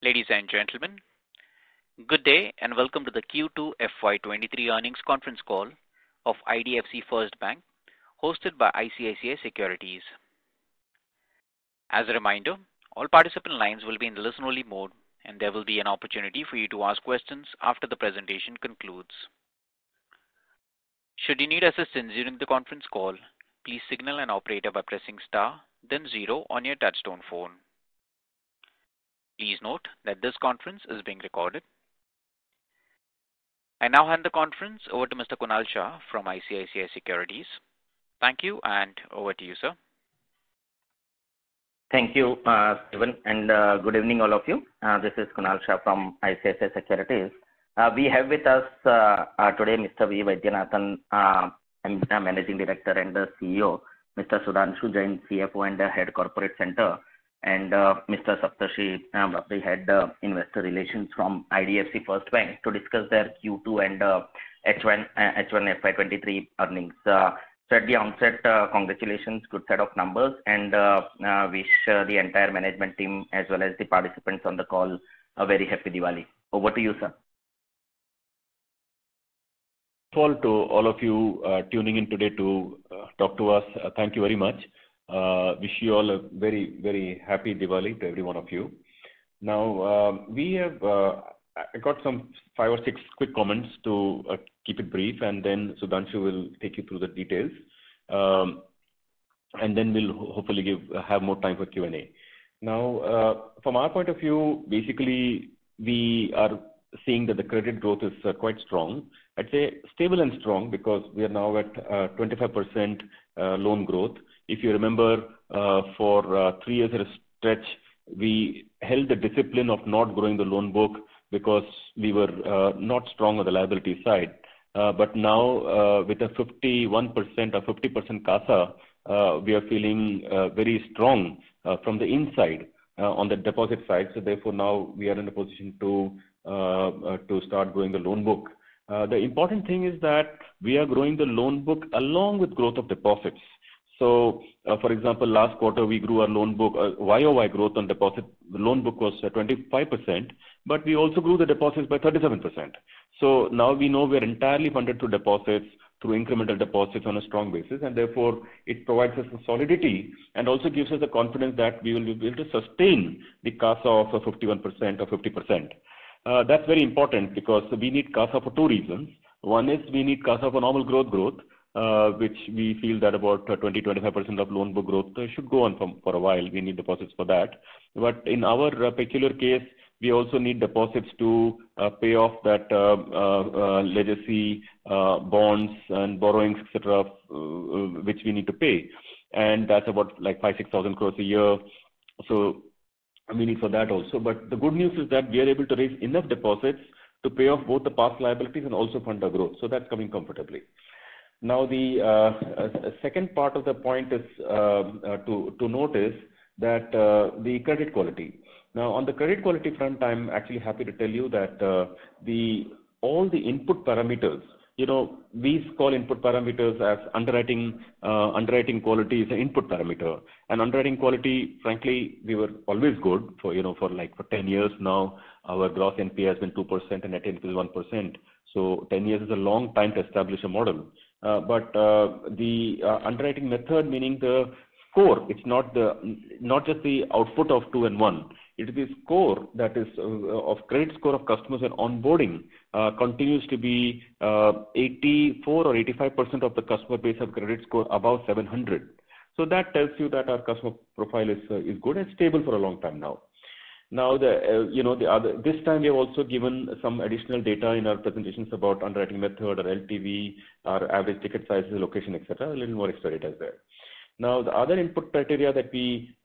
Ladies and gentlemen, good day and welcome to the Q2 FY23 earnings conference call of IDFC First Bank, hosted by ICICI Securities. As a reminder, all participant lines will be in the listen-only mode, and there will be an opportunity for you to ask questions after the presentation concludes. Should you need assistance during the conference call, please signal an operator by pressing star, then 0 on your touchtone phone. Please note that this conference is being recorded. I now hand the conference over to Mr. Concall from ICICI Securities. Thank you, and over to you, sir. Thank you, Stephen, and good evening, all of you. This is Concall from ICICI Securities. We have with us today Mr. V. Vaidyanathan, Managing Director and the CEO, Mr. Sudhanshu Jain, CFO and Head Corporate Center, and Mr. Saptarshi Bapri, Head Investor Relations from IDFC First Bank to discuss their Q2 and H1 FY23 earnings. So at the onset, congratulations, good set of numbers, and wish the entire management team as well as the participants on the call a very happy Diwali. Over to you, sir. To all of you tuning in today to talk to us, thank you very much. Wish you all a very, very happy Diwali to every one of you. Now, we have I got some 5 or 6 quick comments to keep it brief, and then Sudhanshu will take you through the details. And then we'll hopefully have more time for Q&A. Now, from our point of view, basically, we are seeing that the credit growth is quite strong. I'd say stable and strong because we are now at 25% loan growth. If you remember, for 3 years at a stretch, we held the discipline of not growing the loan book because we were not strong on the liability side. But now, with a 51% or 50% CASA, we are feeling very strong from the inside on the deposit side. So therefore, now we are in a position to start growing the loan book. The important thing is that we are growing the loan book along with growth of deposits. So, for example, last quarter we grew our loan book, YOY growth on deposit. The loan book was 25%, but we also grew the deposits by 37%. So now we know we are entirely funded through deposits, through incremental deposits on a strong basis, and therefore it provides us a solidity and also gives us the confidence that we will be able to sustain the CASA of 51% or 50%. That's very important because we need CASA for 2 reasons. One is we need CASA for normal growth, which we feel that about 20-25% of loan book growth should go on for a while. We need deposits for that. But in our peculiar case, we also need deposits to pay off that legacy bonds and borrowings, etc., which we need to pay. And that's about like 5,000-6,000 crores a year. So we need for that also. But the good news is that we are able to raise enough deposits to pay off both the past liabilities and also fund our growth. So that's coming comfortably. Now, the second part of the point is to notice that the credit quality. Now, on the credit quality front, I'm actually happy to tell you that all the input parameters, we call input parameters as underwriting quality is an input parameter. And underwriting quality, frankly, we were always good for 10 years now. Our gross NPA has been 2% and net NPA is 1%. So 10 years is a long time to establish a model. But the underwriting method, meaning the score, it's not just the output of 2 and 1. It is the score that is of credit score of customers and onboarding continues to be 84 or 85% of the customer base have credit score above 700. So that tells you that our customer profile is good and stable for a long time now. Now, this time we have also given some additional data in our presentations about underwriting method or LTV, our average ticket sizes, location, etc. A little more extra data is there. Now, the other input criteria that we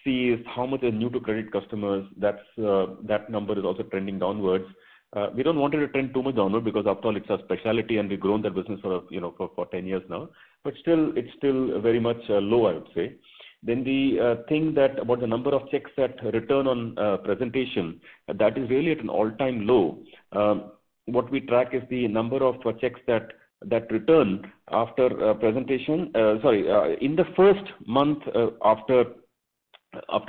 see is how much are new to credit customers. That number is also trending downwards. We don't want it to trend too much downward because after all, it's a specialty and we've grown that business for 10 years now. But still, it's still very much low, I would say. Then the thing that about the number of checks that return on presentation, that is really at an all-time low. What we track is the number of checks that return after presentation. In the first month after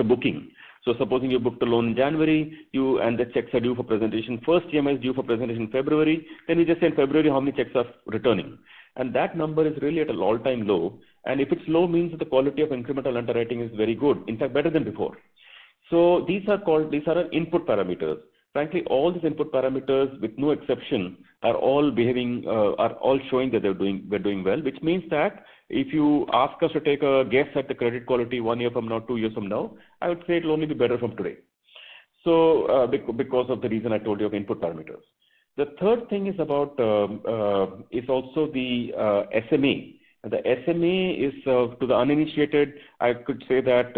booking. So supposing you booked a loan in January, and the checks are due for presentation, first EMI is due for presentation in February, then we just say in February how many checks are returning. And that number is really at an all-time low. And if it's low, means that the quality of incremental underwriting is very good, in fact, better than before. So these are our input parameters. Frankly, all these input parameters, with no exception, are all showing that we're doing well, which means that if you ask us to take a guess at the credit quality 1 year from now, 2 years from now, I would say it will only be better from today. So because of the reason I told you of input parameters. The third thing is about is also the SMA. The SMA is to the uninitiated. I could say that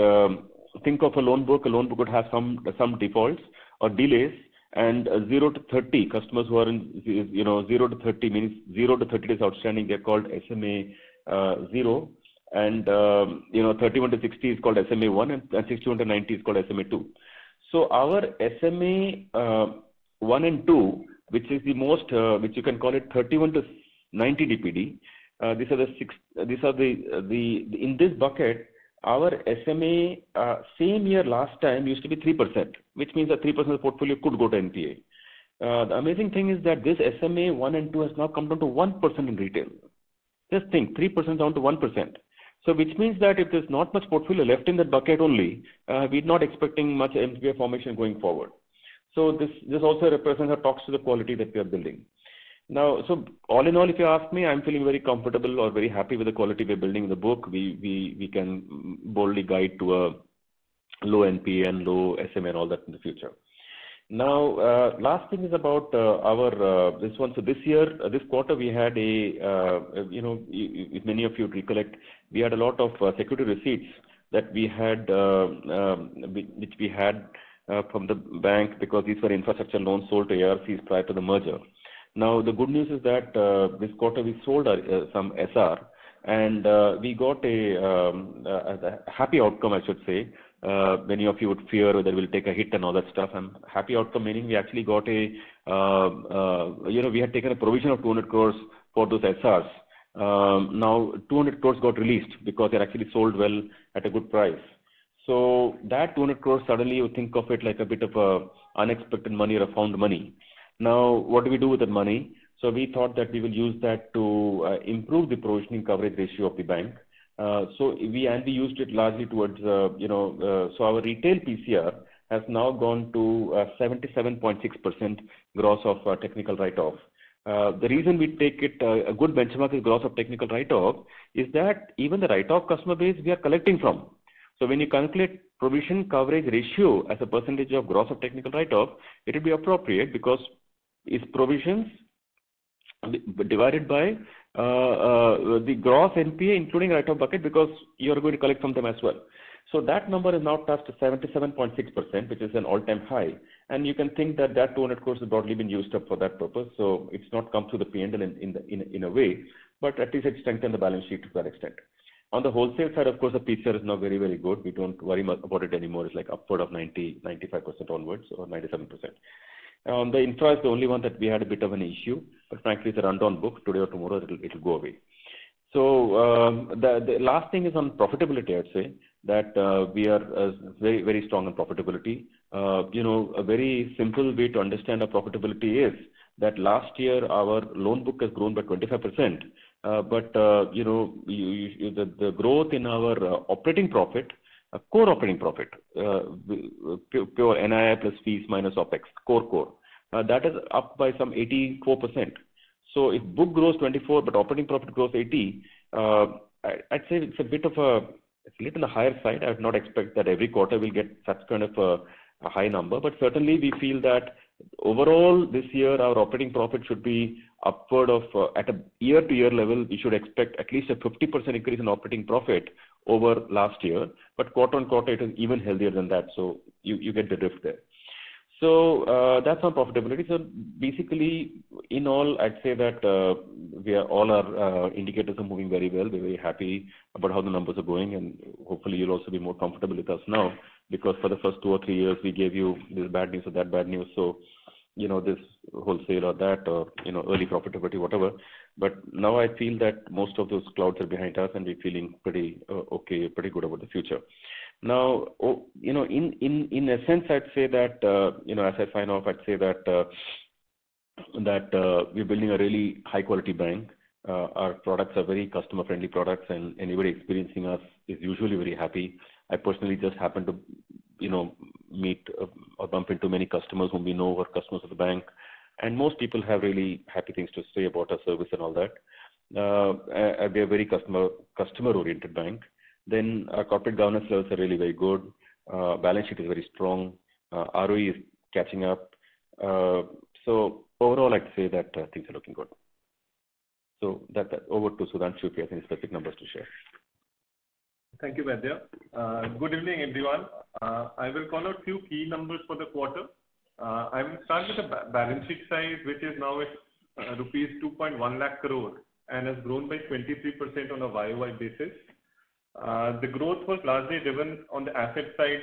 think of a loan book. A loan book would have some defaults or delays, and 0 to 30 customers who are in 0 to 30 means 0 to 30 days outstanding. They're called SMA 0, and 31 to 60 is called SMA 1, and 61 to 90 is called SMA 2. So our SMA 1 and 2, which is the most, which you can call it 31 to 90 DPD. In this bucket, our SMA same year last time used to be 3%, which means that 3% of the portfolio could go to NPA. The amazing thing is that this SMA 1 and 2 has now come down to 1% in retail. Just think, 3% down to 1%. So which means that if there's not much portfolio left in that bucket only, we're not expecting much NPA formation going forward. So this also represents or talks to the quality that we are building. Now, so all in all, if you ask me, I'm feeling very comfortable or very happy with the quality we're building in the book. We can boldly guide to a low NPA and low SMA and all that in the future. Now, last thing is about our this one. So this year, this quarter, we had if many of you recollect, we had a lot of security receipts that we had, which we had from the bank, because these were infrastructure loans sold to ARCs prior to the merger. Now, the good news is that this quarter we sold some SR, and we got a happy outcome, I should say. Many of you would fear whether we'll take a hit and all that stuff. And happy outcome meaning we actually got we had taken a provision of 200 crores for those SRs. Now 200 crores got released because they're actually sold well at a good price. So that 200 crores, suddenly you think of it like a bit of a unexpected money or a found money. Now, what do we do with that money? So we thought that we will use that to improve the provisioning coverage ratio of the bank. So we used it largely towards, so our retail PCR has now gone to 77.6% gross of technical write-off. The reason we take it a good benchmark is gross of technical write-off is that even the write-off customer base we are collecting from. So when you calculate provision coverage ratio as a percentage of gross of technical write-off, it will be appropriate because it's provisions divided by the gross NPA including write-off bucket, because you are going to collect from them as well. So that number is now touched to 77.6%, which is an all-time high. And you can think that 200 crores has broadly been used up for that purpose. So it's not come through the P&L in a way, but at least it strengthened the balance sheet to that extent. On the wholesale side, of course, the PCR is now very, very good. We don't worry much about it anymore. It's like upward of 95% onwards, or 97%. The infra is the only one that we had a bit of an issue, but frankly, it's a rundown book. Today or tomorrow, it'll go away. So the last thing is on profitability. I'd say that we are very, very strong on profitability. A very simple way to understand our profitability is that last year our loan book has grown by 25%, but the growth in our operating profit, core operating profit, pure NII plus fees minus OPEX, core, that is up by some 84%. So if book grows 24, but operating profit grows 80, I'd say it's a bit of it's a little on the higher side. I would not expect that every quarter we'll get such kind of a high number, but certainly we feel that overall this year our operating profit should be upward of, at a year-to-year level, we should expect at least a 50% increase in operating profit over last year, but quarter-on-quarter it is even healthier than that, so you get the drift there. So that's on profitability. So basically, in all, I'd say that all our indicators are moving very well. We're very happy about how the numbers are going, and hopefully you'll also be more comfortable with us now, because for the first 2 or 3 years we gave you this bad news or that bad news. So this wholesale or that, or early profitability, whatever. But now I feel that most of those clouds are behind us, and we're feeling pretty okay, pretty good about the future. Now, in a sense, I'd say that, as I sign off, I'd say that we're building a really high-quality bank. Our products are very customer-friendly products, and anybody experiencing us is usually very happy. I personally just happen to, meet or bump into many customers whom we know are customers of the bank, and most people have really happy things to say about our service and all that. We're a very customer-oriented bank. Then our corporate governance levels are really very good. Balance sheet is very strong. ROE is catching up. So overall, I'd say that things are looking good. So that over to Sudhanshu if you have any specific numbers to share. Thank you, Vaidya. Good evening, everyone. I will call out few key numbers for the quarter. I will start with the balance sheet size, which is now at rupees 2.1 lakh crore and has grown by 23% on a YOY basis. The growth was largely driven on the asset side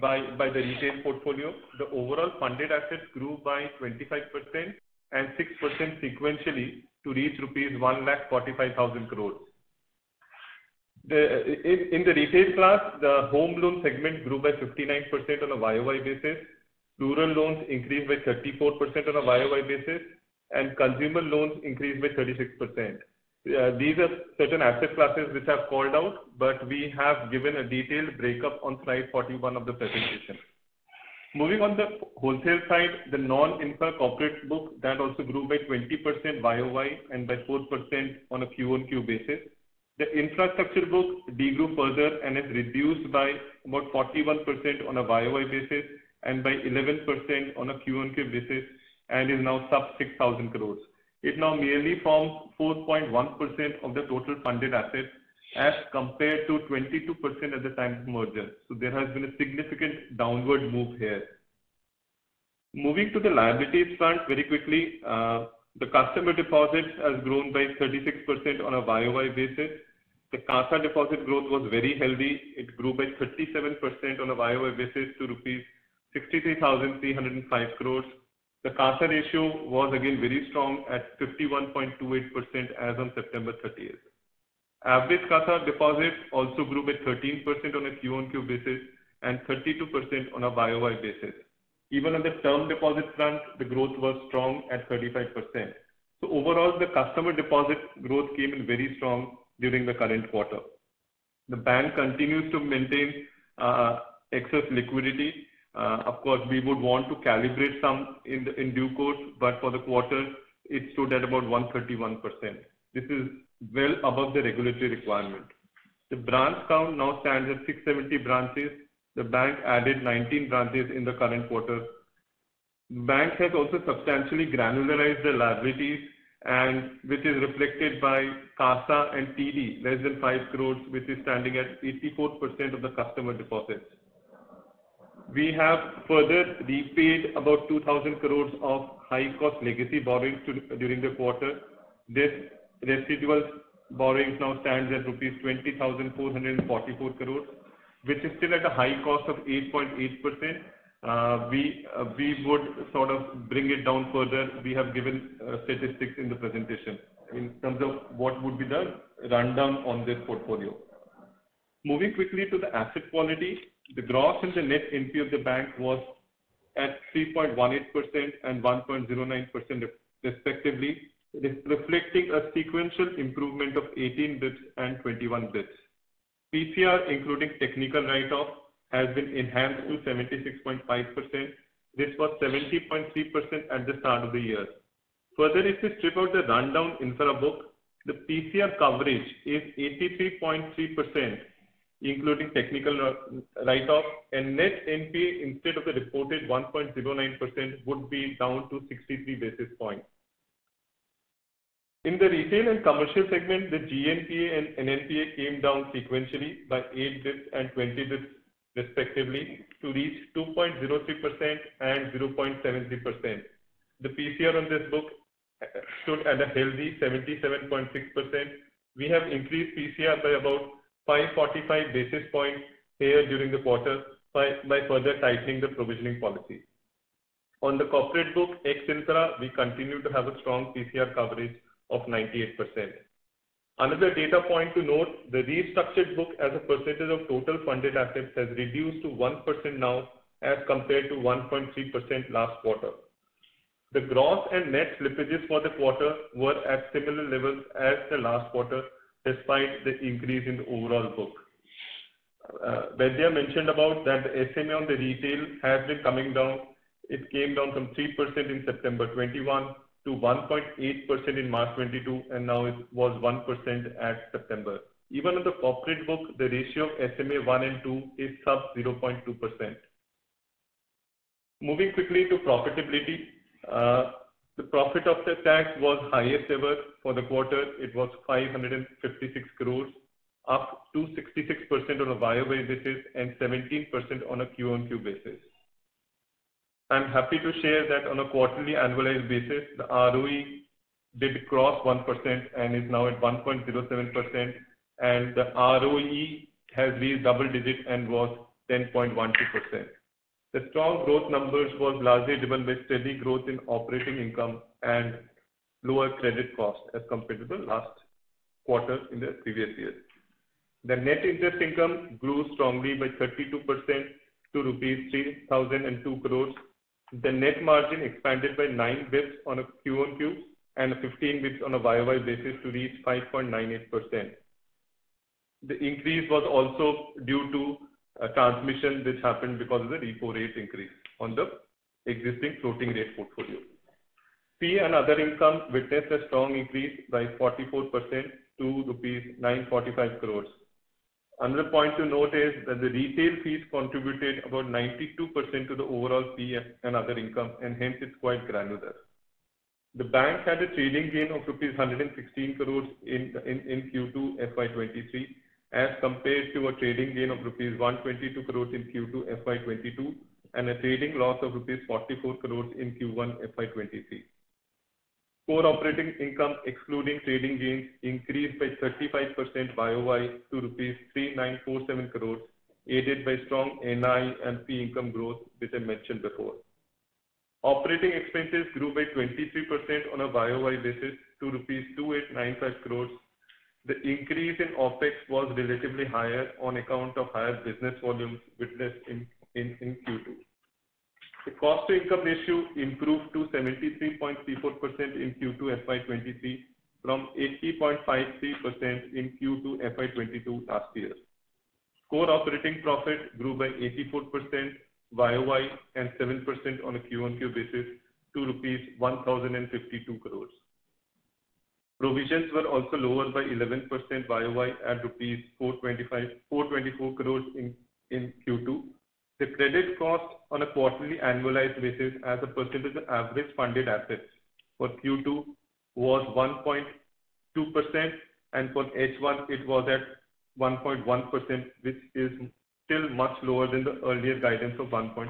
by the retail portfolio. The overall funded assets grew by 25% and 6% sequentially to reach rupees 1,45,000 crores. In the retail class, the home loan segment grew by 59% on a YOY basis. Rural loans increased by 34% on a YOY basis, and consumer loans increased by 36%. These are certain asset classes which I've called out, but we have given a detailed breakup on slide 41 of the presentation. Moving on the wholesale side, the non-infra corporate book that also grew by 20% YOY and by 4% on a Q-on-Q basis. The infrastructure book degrew further and is reduced by about 41% on a YOY basis and by 11% on a Q-on-Q basis and is now sub 6,000 crores. It now merely forms 4.1% of the total funded assets as compared to 22% at the time of merger. So there has been a significant downward move here. Moving to the liabilities front very quickly, the customer deposits has grown by 36% on a YOY basis. The CASA deposit growth was very healthy. It grew by 37% on a YOY basis to rupees 63,305 crores. The CASA ratio was again very strong at 51.28% as on September 30th. Average CASA deposits also grew by 13% on a Q-on-Q basis and 32% on a YOY basis. Even on the term deposit front, the growth was strong at 35%. So overall, the customer deposit growth came in very strong during the current quarter. The bank continues to maintain excess liquidity. Of course, we would want to calibrate some in due course, but for the quarter, it stood at about 131%. This is well above the regulatory requirement. The branch count now stands at 670 branches. The bank added 19 branches in the current quarter. The bank has also substantially granularized the liabilities, and which is reflected by CASA and TD, less than 5 crores, which is standing at 84% of the customer deposits. We have further repaid about 2,000 crores of high-cost legacy borrowings during the quarter. This residual borrowings now stands at rupees 20,444 crores, which is still at a high cost of 8.8%. We would sort of bring it down further. We have given statistics in the presentation in terms of what would be the rundown on this portfolio. Moving quickly to the asset quality, the gross and the net NPA of the bank was at 3.18% and 1.09% respectively, reflecting a sequential improvement of 18 bps and 21 bps. PCR, including technical write-off, has been enhanced to 76.5%. This was 70.3% at the start of the year. Further, if we strip out the rundown infra book, the PCR coverage is 83.3%, including technical write-off, and net NPA instead of the reported 1.09% would be down to 63 basis points. In the retail and commercial segment, the GNPA and NNPA came down sequentially by 8 bps and 20 bps respectively to reach 2.03% and 0.73%. The PCR on this book stood at a healthy 77.6%. We have increased PCR by about 545 basis points here during the quarter by further tightening the provisioning policy. On the corporate book, ex-infra, we continue to have a strong PCR coverage of 98%. Another data point to note, the restructured book as a percentage of total funded assets has reduced to 1% now as compared to 1.3% last quarter. The gross and net slippages for the quarter were at similar levels as the last quarter, despite the increase in the overall book. Vaidya mentioned about that the SMA on the retail has been coming down. It came down from 3% in September 21 to 1.8% in March 22, and now it was 1% at September. Even on the corporate book, the ratio of SMA 1 and 2 is sub 0.2%. Moving quickly to profitability, the profit after tax was highest ever for the quarter. It was 556 crores, up to 66% on a YOY basis and 17% on a Q-on-Q basis. I'm happy to share that on a quarterly annualized basis, the ROE did cross 1% and is now at 1.07%, and the ROE has reached double digit and was 10.12%. The strong growth numbers was largely driven by steady growth in operating income and lower credit cost as compared to the last quarter in the previous year. The net interest income grew strongly by 32% to rupees 3,002 crores. The net margin expanded by 9 bps on a Q-on-Q and 15 bps on a YOY basis to reach 5.98%. The increase was also due to a transmission which happened because of the repo rate increase on the existing floating rate portfolio. Fee and other income witnessed a strong increase by 44% to rupees 945 crores. Another point to note is that the retail fees contributed about 92% to the overall fee and other income, and hence it's quite granular. The bank had a trading gain of rupees 116 crores in Q2 FY23 as compared to a trading gain of rupees 122 crores in Q2 FY22 and a trading loss of rupees 44 crores in Q1 FY23. Core operating income excluding trading gains increased by 35% YOY to rupees 3947 crores, aided by strong NI and fee income growth, which I mentioned before. Operating expenses grew by 23% on a YOY basis to rupees 2895 crores. The increase in OPEX was relatively higher on account of higher business volumes witnessed in Q2. The cost to income ratio improved to 73.34% in Q2 FY23 from 80.53% in Q2 FY22 last year. Core operating profit grew by 84% YOY and 7% on a Q-on-Q basis to rupees 1,052 crores. Provisions were also lower by 11% YOY at rupees 424 crores in Q2. The credit cost on a quarterly annualized basis as a percentage of average funded assets for Q2 was 1.2%, and for H1 it was at 1.1%, which is still much lower than the earlier guidance of 1.5%.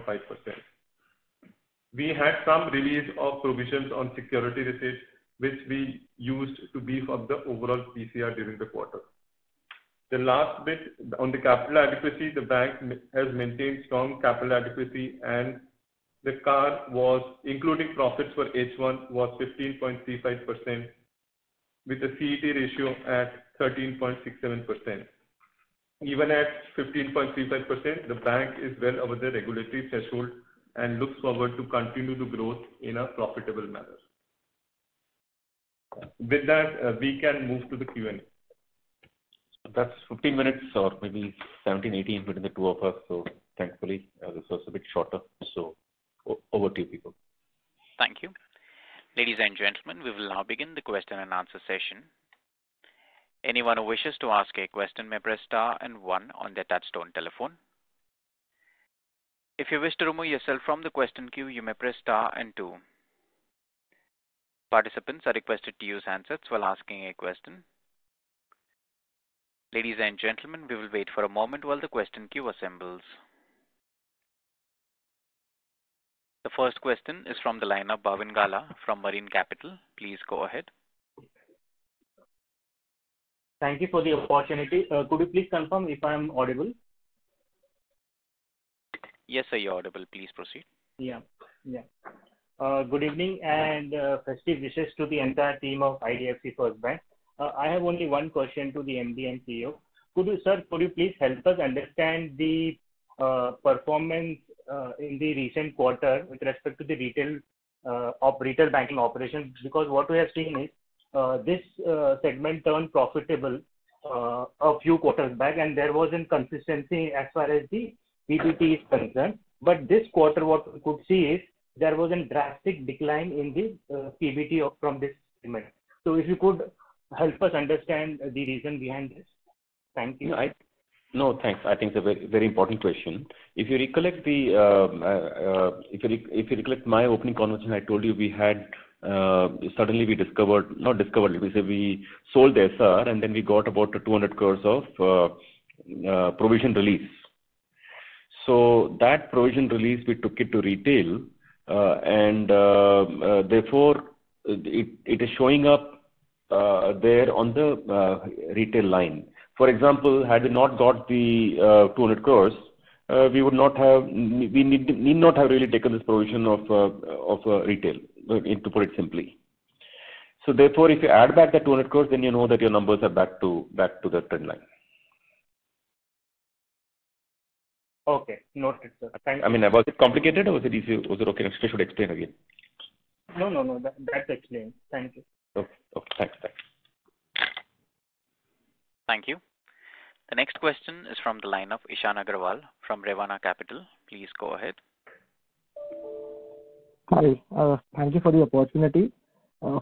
We had some release of provisions on security receipts, which we used to beef up the overall PCR during the quarter. The last bit on the capital adequacy, the bank has maintained strong capital adequacy, and the CAR was, including profits for H1, was 15.35% with a CET ratio at 13.67%. Even at 15.35%, the bank is well over the regulatory threshold and looks forward to continue the growth in a profitable manner. With that, we can move to the Q&A. That's 15 minutes or maybe 17, 18 between the two of us. So thankfully, this was a bit shorter. So over to you, people. Thank you. Ladies and gentlemen, we will now begin the question and answer session. Anyone who wishes to ask a question may press star and 1 on their touchtone telephone. If you wish to remove yourself from the question queue, you may press star and 2. Participants are requested to use handsets while asking a question. Ladies and gentlemen, we will wait for a moment while the question queue assembles. The first question is from the line of Bhavin Gala from Marine Capital. Please go ahead. Thank you for the opportunity. Could you please confirm if I am audible? Yes, sir, you're audible. Please proceed. Yeah. Good evening and festive wishes to the entire team of IDFC First Bank. I have only one question to the MD and CEO. Could you please help us understand the performance in the recent quarter with respect to the retail banking operations? Because what we have seen is this segment turned profitable a few quarters back, and there was inconsistency as far as the PBT is concerned. But this quarter, what we could see is there was a drastic decline in the PBT from this segment. So if you could help us understand the reason behind this. Thank you. No, thanks. I think it's a very, very important question. If you recollect if you recollect my opening conversation, I told you we had suddenly we we sold the SR, and then we got about 200 crores of provision release. So that provision release, we took it to retail, and therefore it is showing up there on the retail line. For example, had we not got the 200 crores, we need not have really taken this provision of retail, to put it simply. So therefore, if you add back the 200 crores, then you know that your numbers are back to the trend line. Okay, noted, sir. Thank you. I mean, was it complicated or was it easy? Was it okay? I should explain again. No. That's explained. Thank you. Okay. Thanks. Thank you. The next question is from the line of Ishan Agarwal from Revana Capital. Please go ahead. Hi. Thank you for the opportunity.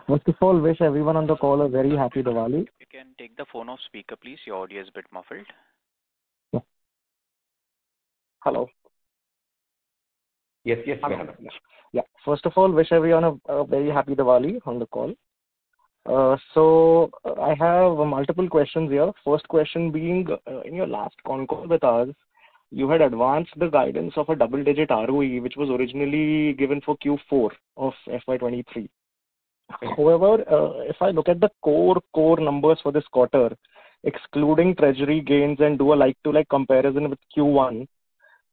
First of all, wish everyone on the call a very happy Diwali. You can take the phone off speaker, please. Your audio is a bit muffled. Yeah. Hello. Yes. Yeah. First of all, wish everyone a very happy Diwali on the call. So I have multiple questions here. First question being, in your last Concall with us, you had advanced the guidance of a double-digit ROE, which was originally given for Q4 of FY23. However, if I look at the core numbers for this quarter, excluding treasury gains and do a like-to-like comparison with Q1,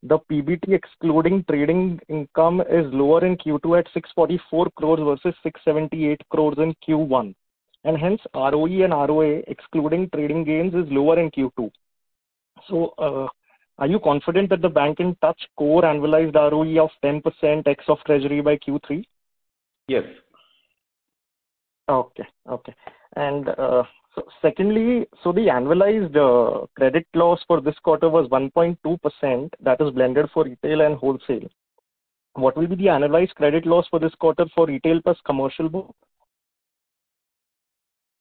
the PBT excluding trading income is lower in Q2 at 644 crores versus 678 crores in Q1. And hence, ROE and ROA excluding trading gains is lower in Q2. So, are you confident that the bank can touch core annualized ROE of 10% ex of treasury by Q3? Yes. Okay. And so secondly, so the annualized credit loss for this quarter was 1.2%. That is blended for retail and wholesale. What will be the annualized credit loss for this quarter for retail plus commercial book?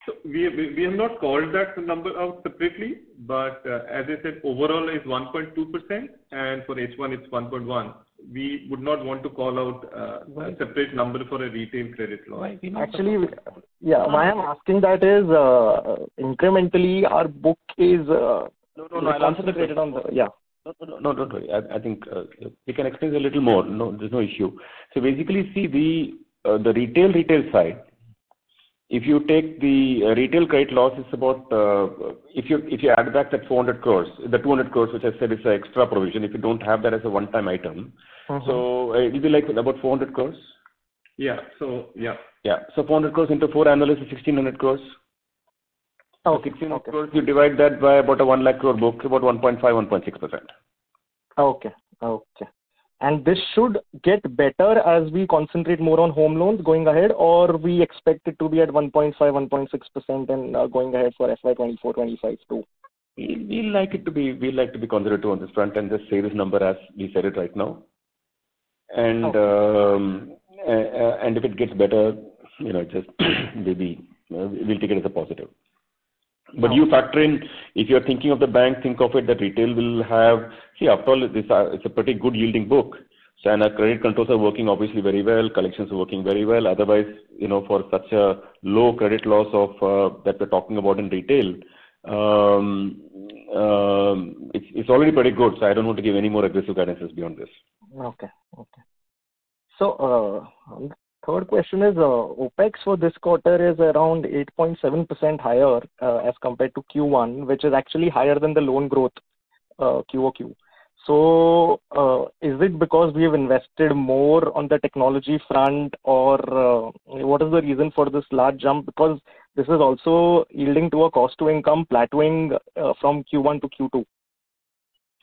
So we have not called that number out separately, but as I said, overall is 1.2%, and for H1 it's 1.1. We would not want to call out a separate number for a retail credit loss. Actually, why I'm asking that is incrementally our book is concentrated on the No, don't worry. I think we can explain a little more. No, there's no issue. So basically, see the retail side. If you take the retail credit loss, it's about if you add back that 400 crores, the 200 crores, which I said is an extra provision. If you don't have that as a one-time item, so it will be like about 400 crores. Yeah. So 400 crores into 4 annual is 1600 crores. Okay. 1600 crores, you divide that by about a 1 lakh crore book, about 1.5-1.6%. Okay. And this should get better as we concentrate more on home loans going ahead, or we expect it to be at 1.5-1.6% and going ahead for FY24-25 too. We like to be conservative on this front and just say this number as we said it right now. And and if it gets better, just maybe we'll take it as a positive. But you factor in, if you're thinking of the bank, think of it that retail will have, after all, it's a pretty good yielding book. So, and our credit controls are working obviously very well, collections are working very well. Otherwise, for such a low credit loss of that we're talking about in retail, it's already pretty good. So I don't want to give any more aggressive guidances beyond this. Okay. So, third question is, OPEX for this quarter is around 8.7% higher as compared to Q1, which is actually higher than the loan growth QOQ. So, is it because we have invested more on the technology front, or what is the reason for this large jump? Because this is also yielding to a cost to income plateauing from Q1 to Q2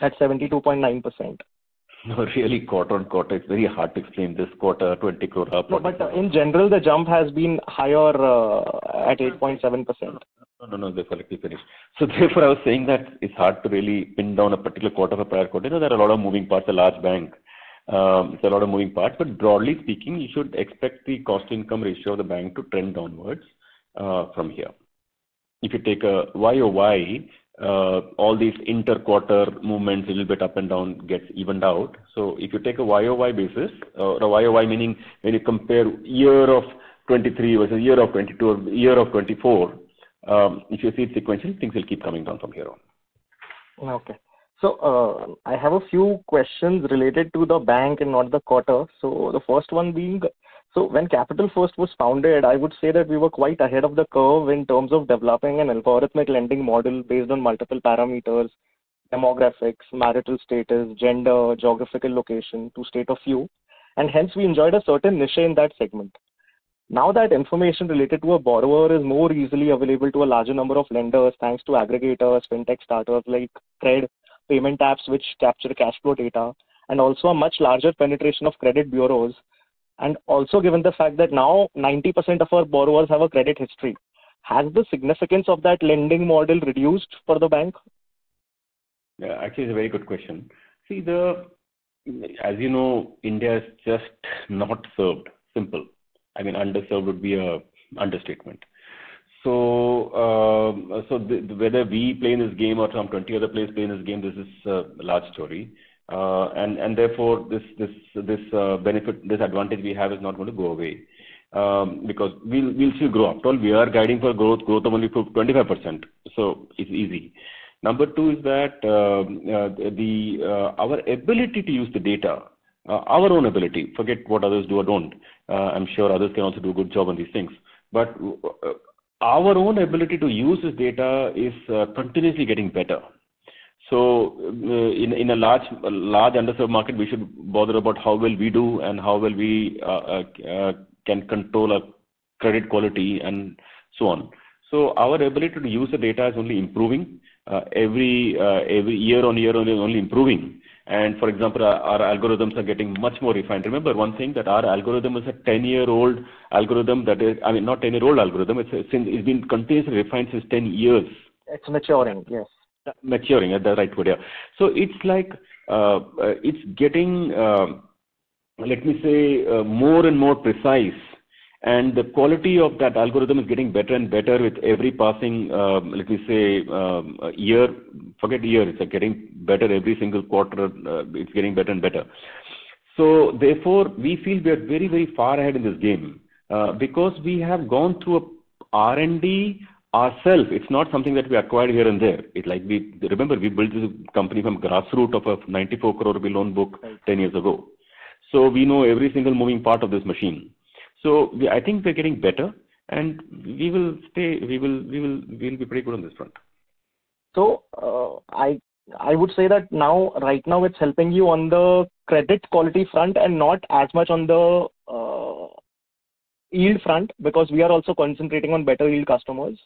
at 72.9%. No, really, quarter on quarter, it's very hard to explain this quarter, 20 crore up. No, but in general, the jump has been higher at 8.7%. No, therefore, let me finish. So therefore, I was saying that it's hard to really pin down a particular quarter or prior quarter. You know, there are a lot of moving parts, a large bank. It's a lot of moving parts, but broadly speaking, you should expect the cost-income ratio of the bank to trend downwards from here. If you take a YOY, all these inter-quarter movements, a little bit up and down, gets evened out. So if you take a YOY basis, or a YOY meaning when you compare year of 23 versus year of 22 or year of 24, if you see it sequential, things will keep coming down from here on. Okay. So I have a few questions related to the bank and not the quarter. So the first one being, so when Capital First was founded, I would say that we were quite ahead of the curve in terms of developing an algorithmic lending model based on multiple parameters, demographics, marital status, gender, geographical location, to state a few, and hence we enjoyed a certain niche in that segment. Now that information related to a borrower is more easily available to a larger number of lenders thanks to aggregators, fintech startups like Cred, payment apps which capture cash flow data, and also a much larger penetration of credit bureaus, and also given the fact that now 90% of our borrowers have a credit history, has the significance of that lending model reduced for the bank? Yeah, actually, it's a very good question. See, as you know, India is just not served. Simple. I mean, underserved would be a understatement. So, whether we play in this game or some 20 other players play in this game, this is a large story. And therefore, this benefit, this advantage we have is not going to go away, because we'll still grow. After all, we are guiding for growth of only 25%, so it's easy. Number two is that our ability to use the data, our own ability, forget what others do or don't. I'm sure others can also do a good job on these things, but our own ability to use this data is continuously getting better. So in a large underserved market, we should bother about how well we do and how well we can control our credit quality and so on. So our ability to use the data is only improving every year on year only improving. And for example, our algorithms are getting much more refined. Remember one thing, that our algorithm is a 10-year-old algorithm. That is, I mean, not 10-year-old algorithm. It's been continuously refined since 10 years. It's maturing, yes. Maturing, that's the right word, yeah. So it's like, it's getting, let me say, more and more precise. And the quality of that algorithm is getting better and better with every passing, let me say, year. Forget year, it's getting better every single quarter. It's getting better and better. So therefore, we feel we are very, very far ahead in this game because we have gone through a R&D ourselves. It's not something that we acquired here and there. It's like we built this company from grassroots of a 94 crore rupee loan book 10 years ago. So we know every single moving part of this machine. So I think we're getting better, and we will be pretty good on this front. So I would say that right now it's helping you on the credit quality front and not as much on the yield front, because we are also concentrating on better yield customers.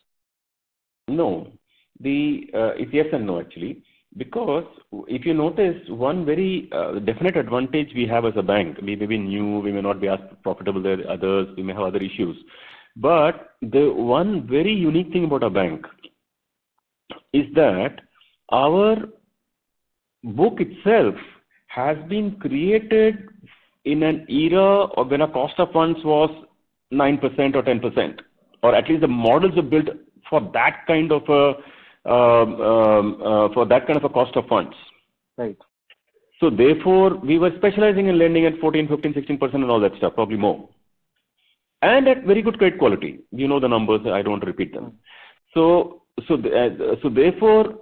No, it's yes and no actually. Because if you notice, one very definite advantage we have as a bank, we may be new, we may not be as profitable as others, we may have other issues. But the one very unique thing about our bank is that our book itself has been created in an era of when our cost of funds was 9% or 10%, or at least the models are built for that kind of a cost of funds. Right. So therefore, we were specializing in lending at 14, 15, 16% and all that stuff, probably more. And at very good credit quality. You know the numbers, I don't repeat them. So therefore,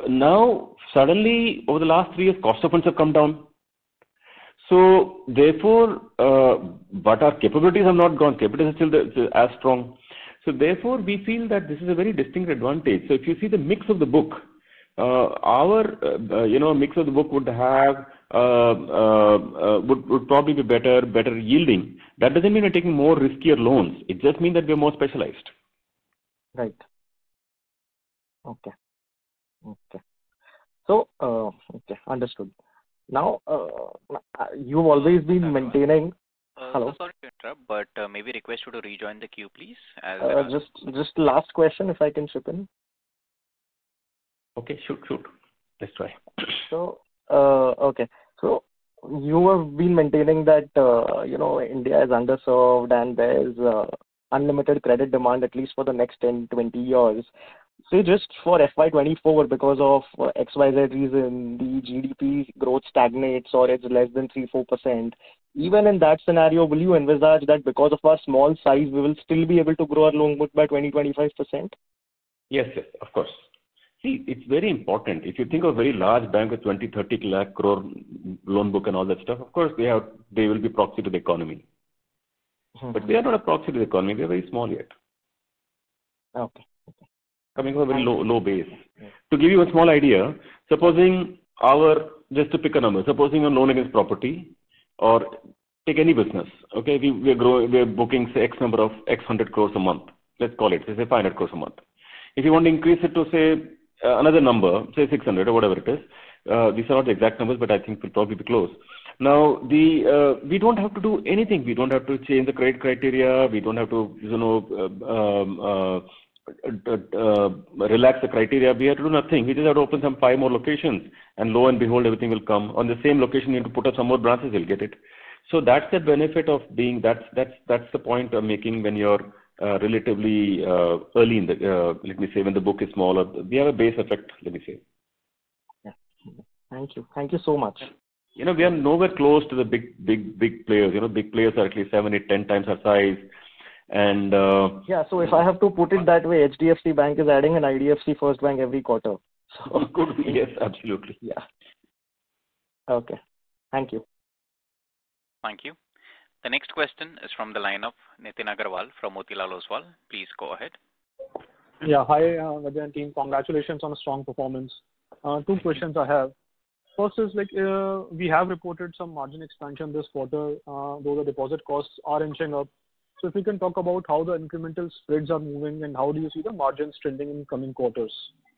now suddenly over the last 3 years, cost of funds have come down. So therefore, but our capabilities have not gone. Capabilities are still as strong. So therefore, we feel that this is a very distinct advantage. So if you see the mix of the book, our mix of the book would have would probably be better yielding. That doesn't mean we're taking more riskier loans. It just means that we're more specialized. Right. Okay. Okay. So, okay, understood. Now, you've always been maintaining. Hello. So sorry to interrupt, but maybe request you to rejoin the queue, please. As there are... Just last question, if I can chip in. Okay, shoot. Let's try. So, okay. So you have been maintaining that, India is underserved and there's unlimited credit demand at least for the next 10, 20 years. Say just for FY24, because of XYZ reason, the GDP growth stagnates or it's less than 3-4%. Even in that scenario, will you envisage that because of our small size, we will still be able to grow our loan book by 20-25%? Yes, of course. See, it's very important. If you think of a very large bank with 20-30 lakh crore loan book and all that stuff, of course they will be proxy to the economy. But we are not a proxy to the economy. We are very small yet. Okay. Coming from a very low base. To give you a small idea, supposing just to pick a number, supposing a loan against property or take any business, okay, we are booking say X number of X 100 crores a month. Let's call it, say 500 crores a month. If you want to increase it to say another number, say 600 or whatever it is, these are not the exact numbers, but I think we'll probably be close. Now, we don't have to do anything. We don't have to change the credit criteria. We don't have to, relax the criteria. We have to do nothing. We just have to open some 5 more locations, and lo and behold, everything will come. On the same location, you need to put up some more branches, you'll get it. So that's the benefit of being. That's the point I'm making when you're relatively early in the. Let me say when the book is smaller, we have a base effect. Let me say. Yeah. Thank you. Thank you so much. We are nowhere close to the big players. Big players are at least 7, 8, 10 times our size. And so if I have to put it that way, HDFC Bank is adding an IDFC First Bank every quarter. So could be, yes, absolutely. Yeah. Okay. Thank you. Thank you. The next question is from the line of Nitin Agarwal from Motilal Oswal. Please go ahead. Yeah. Hi, Vijay and team. Congratulations on a strong performance. 2 questions I have. First is we have reported some margin expansion this quarter, though the deposit costs are inching up. So if we can talk about how the incremental spreads are moving and how do you see the margins trending in coming quarters.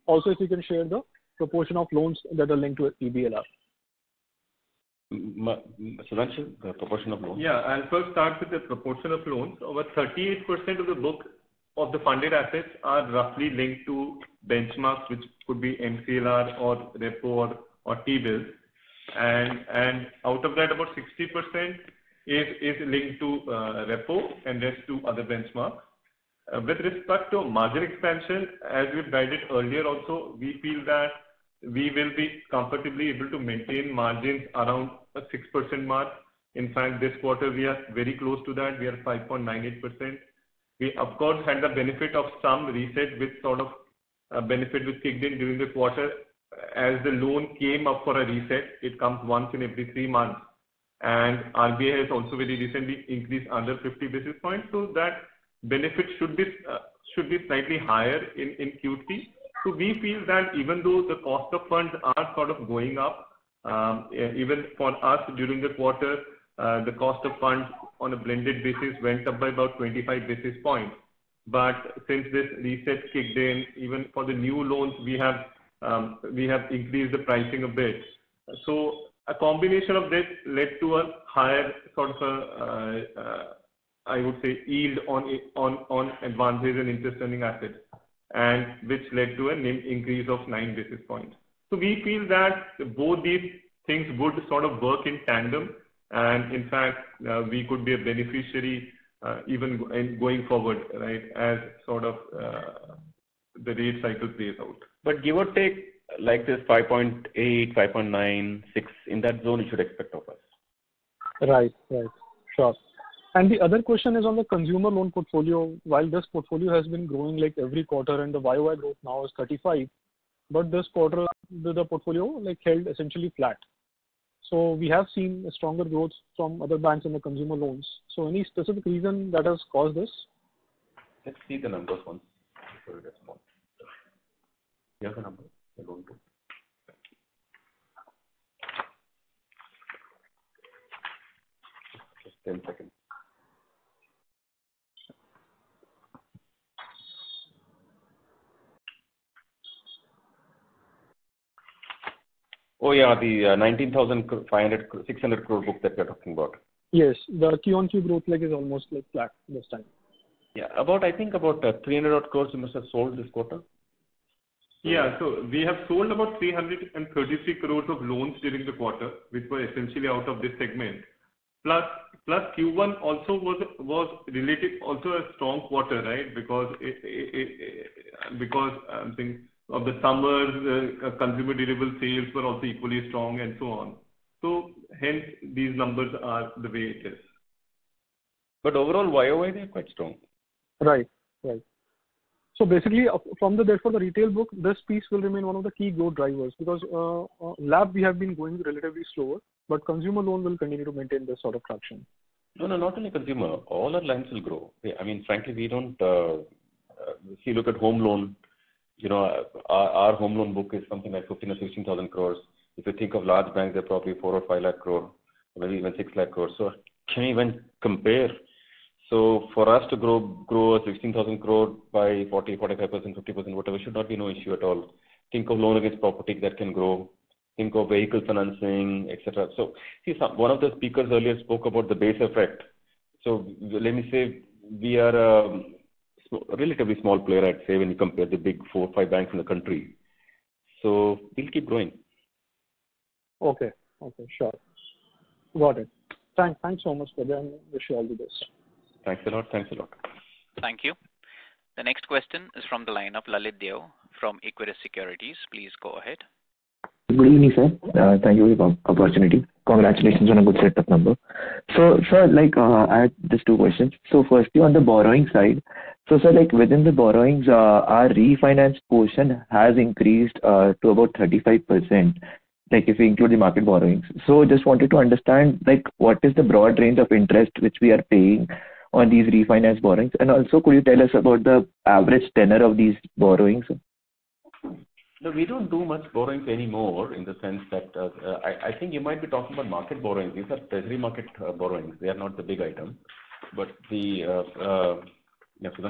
Also, if you can share the proportion of loans that are linked to EBLR. Sudhanshu, the proportion of loans? Yeah, I'll first start with the proportion of loans. Over 38% of the book of the funded assets are roughly linked to benchmarks, which could be MCLR or repo or T-bills. And out of that, about 60% is linked to repo and rest to other benchmarks. With respect to margin expansion, as we've guided earlier also, we feel that we will be comfortably able to maintain margins around a 6% mark. In fact, this quarter we are very close to that. We are 5.98%. We of course had the benefit of some reset with sort of benefit which kicked in during the quarter. As the loan came up for a reset, it comes once in every 3 months. And RBI has also very recently increased under 50 basis points, so that benefit should be slightly higher in Q3. So we feel that even though the cost of funds are sort of going up, even for us during the quarter, the cost of funds on a blended basis went up by about 25 basis points. But since this reset kicked in, even for the new loans, we have increased the pricing a bit. So a combination of this led to a higher sort of I would say yield on advances and interest earning assets, and which led to a NIM increase of 9 basis points. So we feel that both these things would sort of work in tandem, and in fact we could be a beneficiary even going forward, right, as sort of the rate cycle plays out. But give or take, like this 5.8, 5.9, 6, in that zone you should expect of us. Right. Sure. And the other question is on the consumer loan portfolio. While this portfolio has been growing like every quarter and the YOY growth now is 35, but this quarter the portfolio held essentially flat. So we have seen a stronger growth from other banks in the consumer loans. So any specific reason that has caused this? Let's see the numbers once before we respond. You have the number? I don't do. Just 10 seconds. Oh, yeah, the 600 crore book that we're talking about. Yes, the Q-on-Q growth is almost flat this time. Yeah, I think about 300 odd crores you must have sold this quarter. Yeah, so we have sold about 333 crores of loans during the quarter, which were essentially out of this segment. Plus Q1 also was related also a strong quarter, right? Because I'm saying of the summer, consumer durable sales were also equally strong and so on. So hence these numbers are the way it is. But overall, YOY they are quite strong. Right. So basically, therefore the retail book, this piece will remain one of the key growth drivers because LAP we have been going relatively slower, but consumer loan will continue to maintain this sort of traction. No, not only consumer, all our lines will grow. I mean, frankly, we don't look at home loan. Our home loan book is something like 15 or 16,000 crores. If you think of large banks, they're probably 4 or 5 lakh crore, maybe even 6 lakh crores. So can you even compare? So for us to grow a 16,000 crore by 40, 45%, 50%, whatever, should not be no issue at all. Think of loan against property that can grow. Think of vehicle financing, etc. So see, one of the speakers earlier spoke about the base effect. So let me say we are a relatively small player, I'd say, when you compare the big 4 or 5 banks in the country. So we'll keep growing. Okay, sure. Got it. Thanks so much, Vaidya, and wish you all the best. Thanks a lot. Thank you. The next question is from the line of Lalit Deo from Equirus Securities. Please go ahead. Good evening, sir. Thank you for the opportunity. Congratulations on a good set of numbers. So, sir, I had just 2 questions. So, firstly, on the borrowing side, so, sir, within the borrowings, our refinance portion has increased to about 35%, if we include the market borrowings. So, just wanted to understand, what is the broad range of interest which we are paying on these refinance borrowings? And also, could you tell us about the average tenor of these borrowings? No, we don't do much borrowings anymore in the sense that I think you might be talking about market borrowings. These are treasury market borrowings. They are not the big item. But Sudhanshu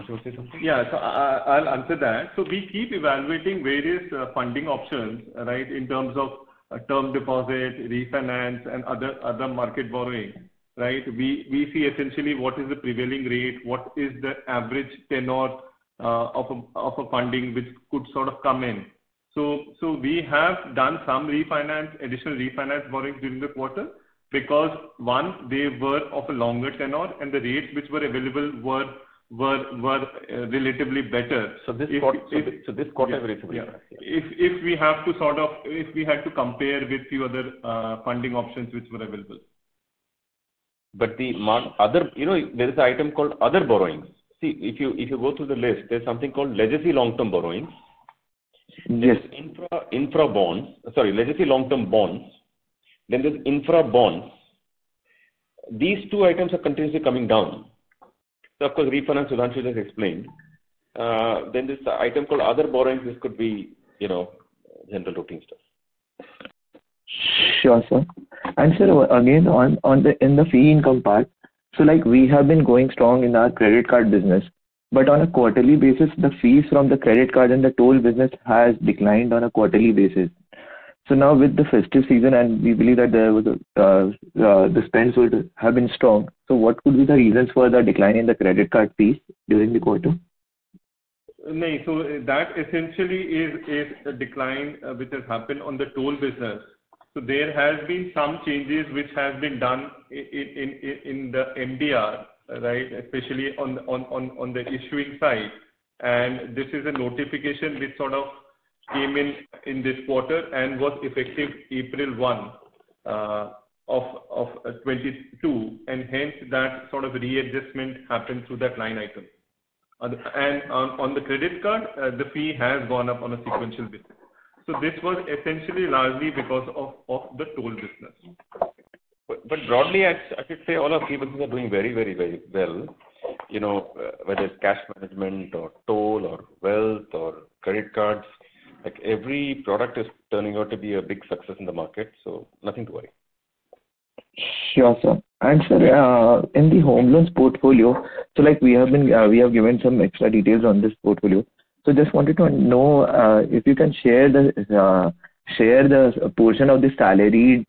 will say something? Yeah, so I'll answer that. So we keep evaluating various funding options, right, in terms of term deposit, refinance, and other market borrowing. Right, we see essentially what is the prevailing rate, what is the average tenor of a funding which could sort of come in. So we have done some additional refinance borrowings during the quarter because one, they were of a longer tenor and the rates which were available were relatively better. So this quarter rates were better. If we had to compare with few other funding options which were available. But the other, there is an item called other borrowings. See, if you go through the list, there's something called legacy long-term borrowings. Yes. Infra bonds. Sorry, legacy long-term bonds. Then there's infra bonds. These 2 items are continuously coming down. So of course, refinance, Sudhanshu just explained. Then this item called other borrowings. This could be, general routine stuff. Sure, sir. And sir, again, in the fee income part, so we have been going strong in our credit card business, but on a quarterly basis, the fees from the credit card and the toll business has declined on a quarterly basis. So now with the festive season, and we believe that there was the spends would have been strong. So what could be the reasons for the decline in the credit card fees during the quarter? No, so that essentially is a decline which has happened on the toll business. So there has been some changes which has been done in the MDR, right, especially on the issuing side. And this is a notification which sort of came in this quarter and was effective April 1 of 22, and hence that sort of readjustment happened through that line item. And on the credit card, the fee has gone up on a sequential basis. So this was essentially largely because of the toll business. But broadly, I should say all our fee businesses are doing very, very, very well. Whether it's cash management or toll or wealth or credit cards, every product is turning out to be a big success in the market. So nothing to worry. Sure, sir. And sir, in the home loans portfolio, so we have given some extra details on this portfolio. So just wanted to know if you can share the share the portion of the salaried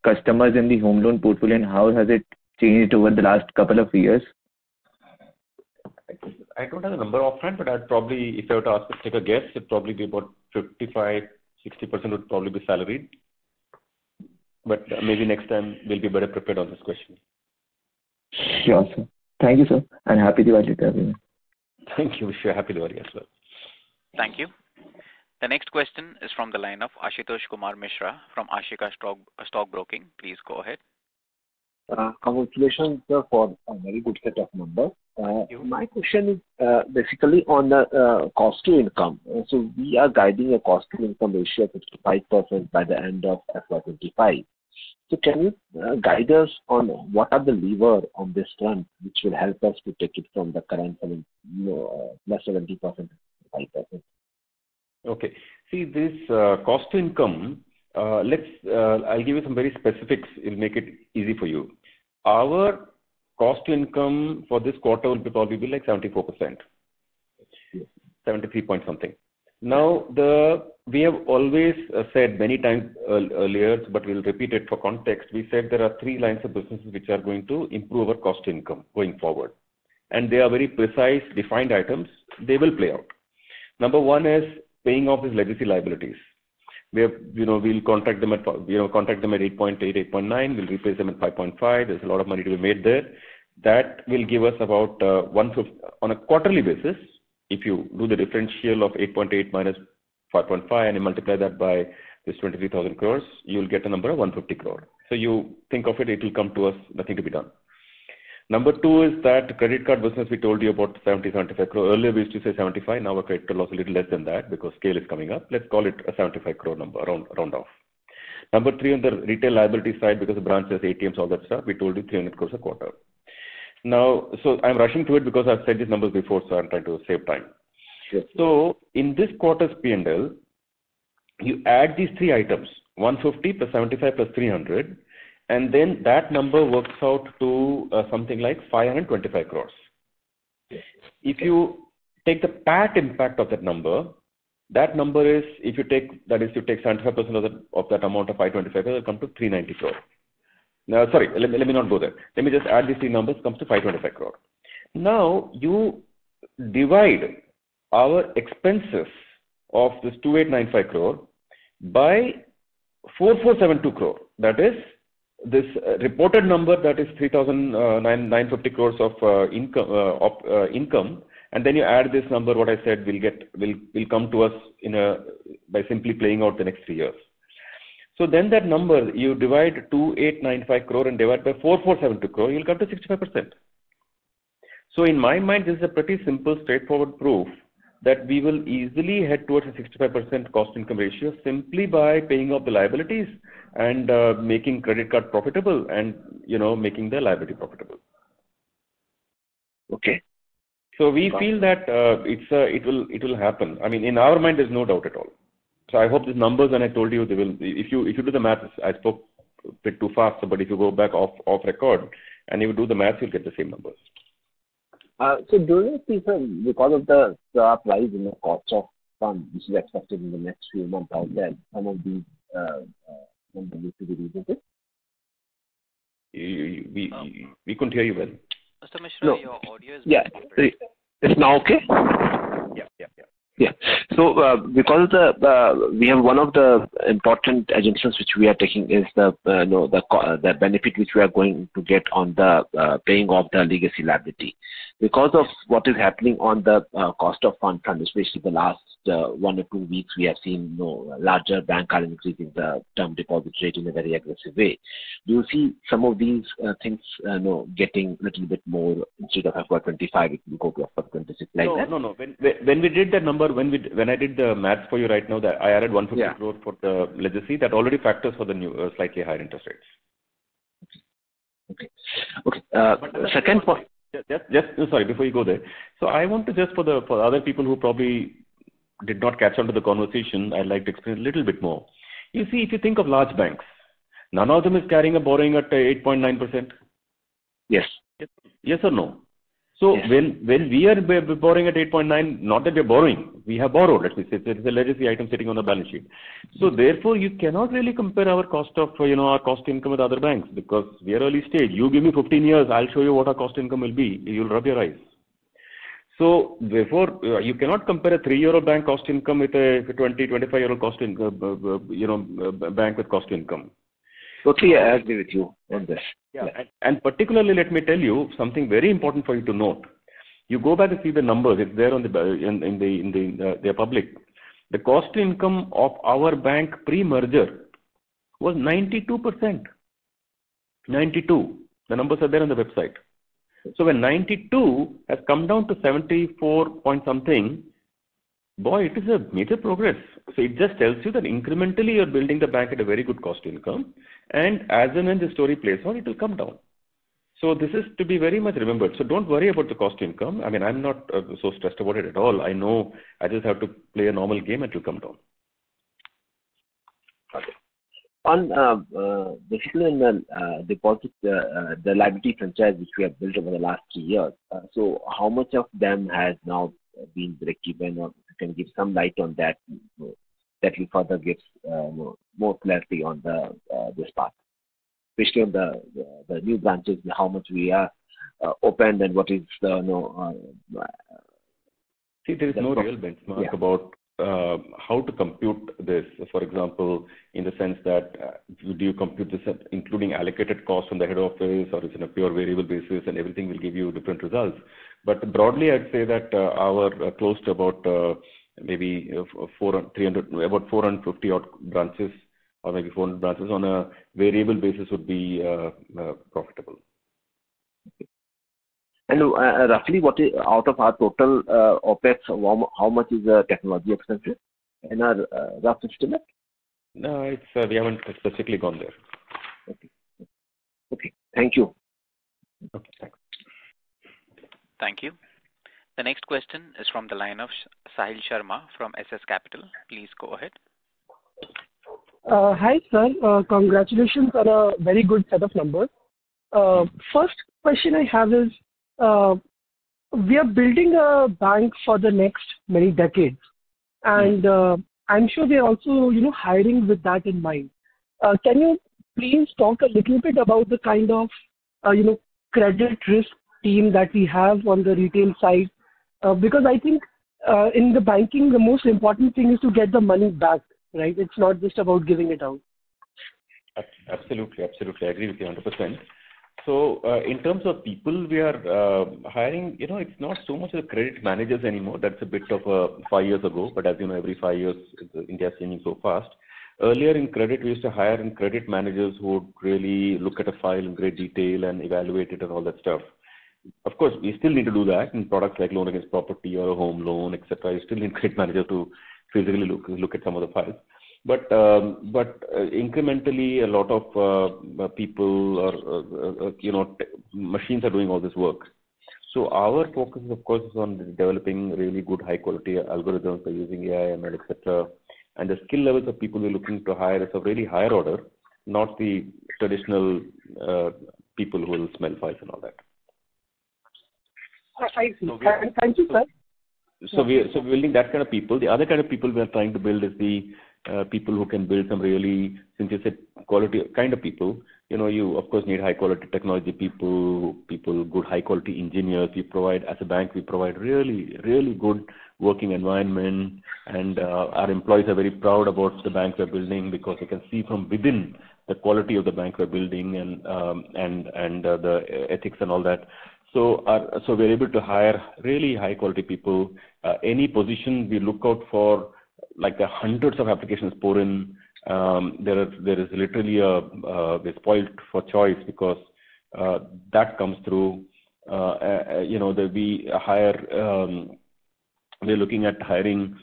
customers in the home loan portfolio, and how has it changed over the last couple of years? I don't have the number offhand, but I'd probably, if I were to ask, take a guess, it'd probably be about 55-60% would probably be salaried. But maybe next time we'll be better prepared on this question. Sure, sir. Thank you, sir, and happy Diwali to everyone. Thank you. Wish you a happy Diwali as well. Thank you. The next question is from the line of Ashutosh Kumar Mishra from Ashika Stock Broking. Please go ahead. Congratulations, sir, for a very good set of numbers. My question is basically on the cost to income. So we are guiding a cost to income ratio of 55% by the end of FY25. So can you guide us on what are the levers on this front which will help us to take it from the current plus 70% to 5%? Okay. See, this cost to income, I'll give you some very specifics. It'll make it easy for you. Our cost to income for this quarter will probably be like 74%, 73 point something. Now, we have always said many times earlier, but we'll repeat it for context. We said there are 3 lines of businesses which are going to improve our cost to income going forward. And they are very precise, defined items. They will play out. Number 1 is paying off these legacy liabilities. We have, we'll contract them at 8.8, 8.9. We'll replace them at 5.5. There's a lot of money to be made there. That will give us about 150 on a quarterly basis. If you do the differential of 8.8 minus 5.5 and you multiply that by this 23,000 crores, you'll get a number of 150 crore. So you think of it, it will come to us, nothing to be done. Number 2 is that credit card business we told you about 70-75 crore. Earlier we used to say 75. Now our credit card loss a little less than that because scale is coming up. Let's call it a 75 crore number, round off. Number 3 on the retail liability side, because the branches, ATMs, all that stuff, we told you 300 crores a quarter. Now, so I'm rushing to it because I've said these numbers before, so I'm trying to save time. Sure. So in this quarter's P&L, you add these 3 items, 150 plus 75 plus 300, and then that number works out to something like 525 crores. If you take the PAT impact of that number is, if you take 75% of that amount of 525, it will come to 390 crore. Now, sorry, let me not go there. Let me just add these 3 numbers, comes to 525 crore. Now, you divide our expenses of this 2895 crore by 4472 crore. That is, this reported number, that is 3,950 crores of income, and then you add this number, what I said will come to us by simply playing out the next 3 years. So then that number, you divide 2895 crore and divide by 4472 crore, you'll come to 65%. So in my mind, this is a pretty simple, straightforward proof that we will easily head towards a 65% cost income ratio simply by paying off the liabilities and making credit card profitable and, making the liability profitable. Okay. So we feel that it will happen. I mean, in our mind, there's no doubt at all. So I hope these numbers, and I told you, they will. If you do the math, I spoke a bit too fast, but if you go back off record and you do the math, you'll get the same numbers. So do you think, because of the sharp rise in the cost of funds, which is expected in the next few months out there, some of these numbers need to be revisited? We couldn't hear you well. Mr. Mishra, your audio is... Yeah. It's now okay? Yeah. Yeah. So because we have one of the important assumptions which we are taking is the benefit which we are going to get on the paying off the legacy liability. Because of what is happening on the cost of fund front, especially the last 1 or 2 weeks, we have seen larger banks are increasing the term deposit rate in a very aggressive way. Do you see some of these things getting a little bit more instead of FY25, it will go to FY26 like that? No. When we did that number, when I did the maths for you right now, that I added 150 crore for the legacy, that already factors for the new slightly higher interest rates. Okay. Second point. Sorry, before you go there. So I want to just for other people who probably did not catch on to the conversation, I'd like to explain a little bit more. You see, if you think of large banks, none of them is carrying a borrowing at 8.9%. Yes. Yes or no? So when we are borrowing at 8.9, not that we are borrowing, we have borrowed. Let me say it's a legacy item sitting on the balance sheet. So therefore, you cannot really compare our cost of our cost income with other banks because we are early stage. You give me 15 years, I'll show you what our cost income will be. You'll rub your eyes. So therefore, you cannot compare a 3-year-old bank cost income with a 25-year-old cost bank with cost income. Totally, I agree with you on this. Yeah, and particularly, let me tell you something very important for you to note. You go back and see the numbers; it's there on they're public. The cost income of our bank pre-merger was 92%. 92. The numbers are there on the website. So when 92 has come down to 74 point something, boy, it is a major progress. So it just tells you that incrementally you're building the bank at a very good cost income, and as and when the story plays out, it will come down. So this is to be very much remembered. So don't worry about the cost income. I mean, I'm not so stressed about it at all. I know I just have to play a normal game and it will come down. Okay. On basically in the deposit, the liability franchise which we have built over the last 3 years. So how much of them has now been break-even, or you can give some light on that? That will further give more clarity on this part, especially on the new branches, how much we are opened and what is the See, there is no real benchmark about how to compute this. For example, in the sense that do you compute this including allocated costs from the head office, or is it a pure variable basis, and everything will give you different results. But broadly, I'd say that our close to about maybe 450 odd branches, or maybe 400 branches on a variable basis would be profitable. Okay. And roughly, what is out of our total OPEX? How much is the technology expenses? And our rough estimate? No, it's we haven't specifically gone there. Okay. Okay. Thank you. Okay. Thanks. Thank you. The next question is from the line of Sahil Sharma from SS Capital. Please go ahead. Hi, sir. Congratulations on a very good set of numbers. First question I have is, we are building a bank for the next many decades, and I'm sure we are also, hiring with that in mind. Can you please talk a little bit about the kind of, credit risk team that we have on the retail side? Because I think in the banking, the most important thing is to get the money back, right? It's not just about giving it out. Absolutely. I agree with you 100%. So in terms of people we are hiring, it's not so much the credit managers anymore. That's a bit of 5 years ago. But as you know, every 5 years, India is changing so fast. Earlier in credit, we used to hire in credit managers who would really look at a file in great detail and evaluate it and all that stuff. Of course, we still need to do that in products like loan against property or a home loan, etc. You still need credit manager to physically look at some of the files. But incrementally, a lot of people or machines are doing all this work. So our focus, of course, is on developing really good high quality algorithms by using AI, ML, etc. And the skill levels of people we're looking to hire is of really higher order, not the traditional people who will smell files and all that. I see. Thank you, sir. So we're building that kind of people. The other kind of people we are trying to build is the people who can build some really, since you said quality kind of people, you of course need high quality technology people, good high quality engineers. We provide, as a bank, we provide really, really good working environment, and our employees are very proud about the bank we're building because they can see from within the quality of the bank we're building and the ethics and all that. So we're able to hire really high quality people. Any position we look out for, like the hundreds of applications pour in. There is literally we're spoiled for choice because that comes through. We hire. We're looking at hiring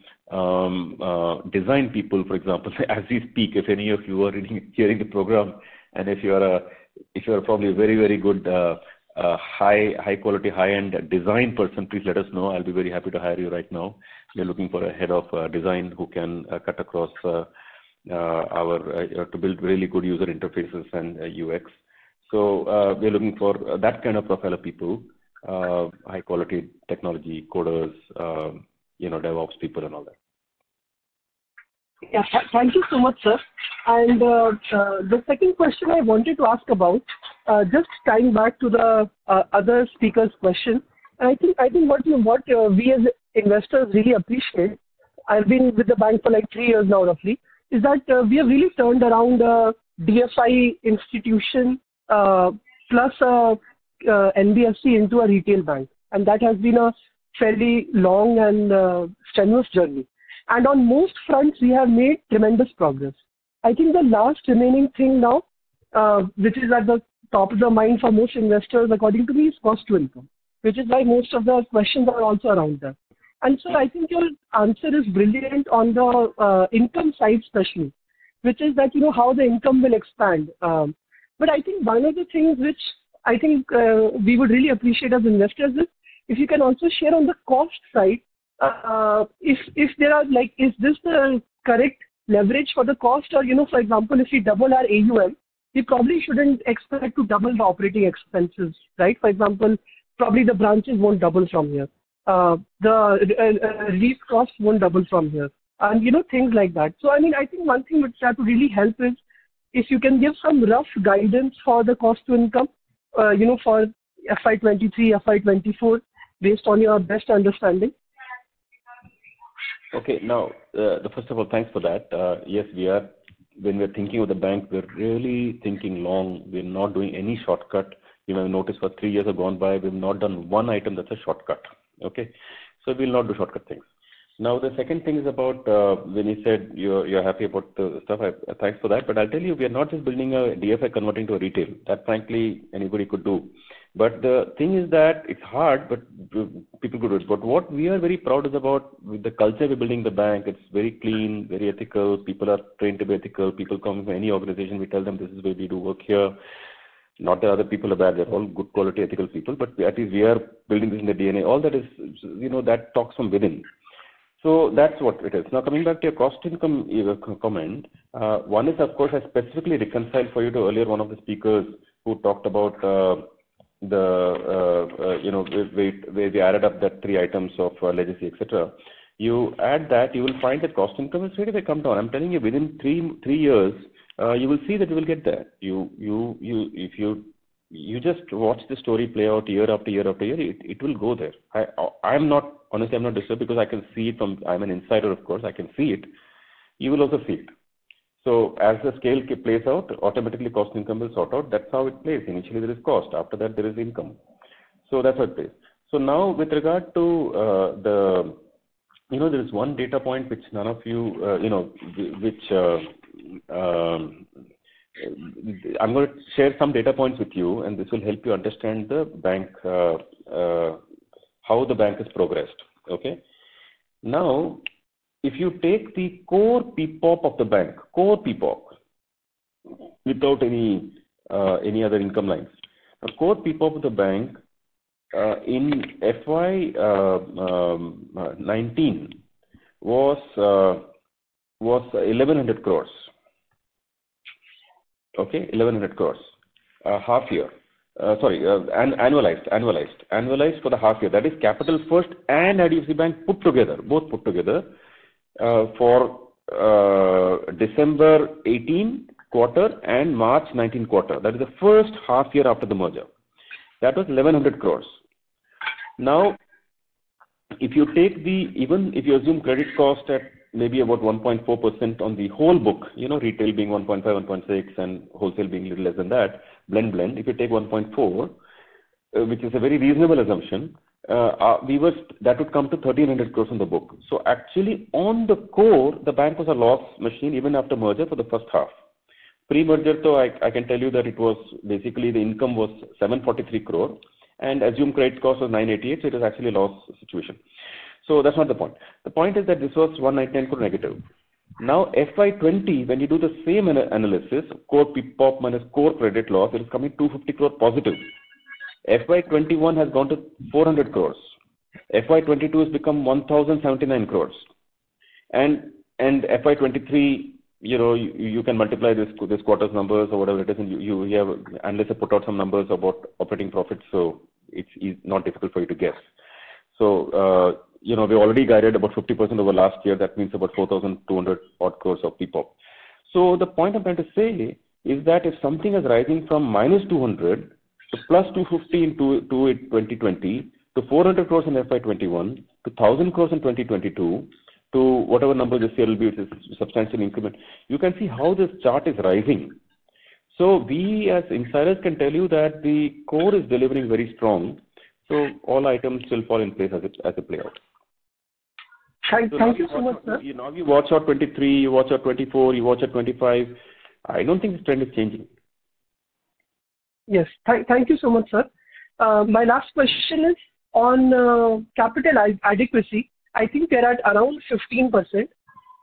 design people, for example. As we speak, if any of you are hearing the program, and if you are probably a very, very good high quality, high end design person, please let us know. I'll be very happy to hire you right now. We're looking for a head of design who can cut across to build really good user interfaces and UX. So we're looking for that kind of profile of people. high quality technology, coders, DevOps people and all that. Yeah, thank you so much, sir. And the second question I wanted to ask about, just tying back to the other speaker's question, I think what we as investors really appreciate, I've been with the bank for like 3 years now roughly, is that we have really turned around a DFI institution plus NBFC into a retail bank, and that has been a fairly long and strenuous journey. And on most fronts, we have made tremendous progress. I think the last remaining thing now, which is at the top of the mind for most investors, according to me, is cost to income, which is why most of the questions are also around that. And so I think your answer is brilliant on the income side especially, which is that, how the income will expand. But I think one of the things which I think we would really appreciate as investors is if you can also share on the cost side, if there are is this the correct leverage for the cost, or for example, if we double our AUM, we probably shouldn't expect to double the operating expenses, right? For example, probably the branches won't double from here, the lease costs won't double from here, and things like that. So I think one thing which that would really help is if you can give some rough guidance for the cost to income, for FY23, FY24, based on your best understanding. Okay, now, first of all, thanks for that. Yes, when we're thinking of the bank, we're really thinking long. We're not doing any shortcut. You may have noticed for 3 years have gone by, we've not done one item that's a shortcut. Okay, so we'll not do shortcut things. Now, the second thing is about when you said you're happy about the stuff, thanks for that. But I'll tell you, we are not just building a DFI converting to a retail. That, frankly, anybody could do. But the thing is that it's hard, but people could do it. But what we are very proud is about with the culture we're building the bank. It's very clean, very ethical. People are trained to be ethical. People come from any organization. We tell them this is where we do work here. Not that other people are bad. They're all good quality ethical people. But at least we are building this in the DNA. All that is, that talks from within. So that's what it is. Now, coming back to your cost income comment, one is, of course, I specifically reconciled for you to earlier one of the speakers who talked about where we added up that 3 items of legacy, etc. You add that, you will find that cost income is really come down. I'm telling you, within 3 years, you will see that you will get there. If you just watch the story play out year after year after year, it will go there. I'm not disturbed because I can see it I'm an insider, of course, I can see it. You will also see it. So as the scale plays out, automatically cost income will sort out. That's how it plays. Initially there is cost. After that there is income. So that's how it plays. So now with regard to there is one data point which none of you, I'm going to share some data points with you, and this will help you understand the bank, how the bank has progressed. Okay. Now, if you take the core PPOP of the bank, core PPOP, without any other income lines, the core PPOP of the bank in FY19 was 1100 crores. Okay, 1100 crores, half year. Annualized for the half year. That is Capital First and IDFC Bank both put together. For December 18 quarter and March 19 quarter. That is the first half year after the merger. That was 1100 crores. Now, if you take even if you assume credit cost at maybe about 1.4% on the whole book, retail being 1.5, 1.6 and wholesale being a little less than that, blend, if you take 1.4, which is a very reasonable assumption, that would come to 1300 crores on the book. So actually on the core, the bank was a loss machine even after merger for the first half. Pre-merger though, I can tell you that it was basically the income was 743 crore and assumed credit cost was 988, so it was actually a loss situation. So that's not the point. The point is that this was 199 crore negative. Now FY20, when you do the same analysis, core PPOP minus core credit loss, it is coming 250 crore positive. FY21 has gone to 400 crores. FY22 has become 1079 crores. And FY23, you can multiply this quarter's numbers or whatever it is, and you have analysts have put out some numbers about operating profits. So it's not difficult for you to guess. So, we already guided about 50% over last year. That means about 4,200 odd crores of PPOP. So the point I'm trying to say is that if something is rising from minus 200 to plus 250 in 2020 to 400 crores in FY21 to 1,000 crores in 2022 to whatever number this year will be, which is a substantial increment, you can see how this chart is rising. So we as insiders can tell you that the core is delivering very strong. So all items will fall in place as it play out. Thank you so much, sir. Now you watch out 23, you watch out 24, you watch out 25. I don't think this trend is changing. Yes, thank you so much, sir. My last question is on capital adequacy. I think they're at around 15%.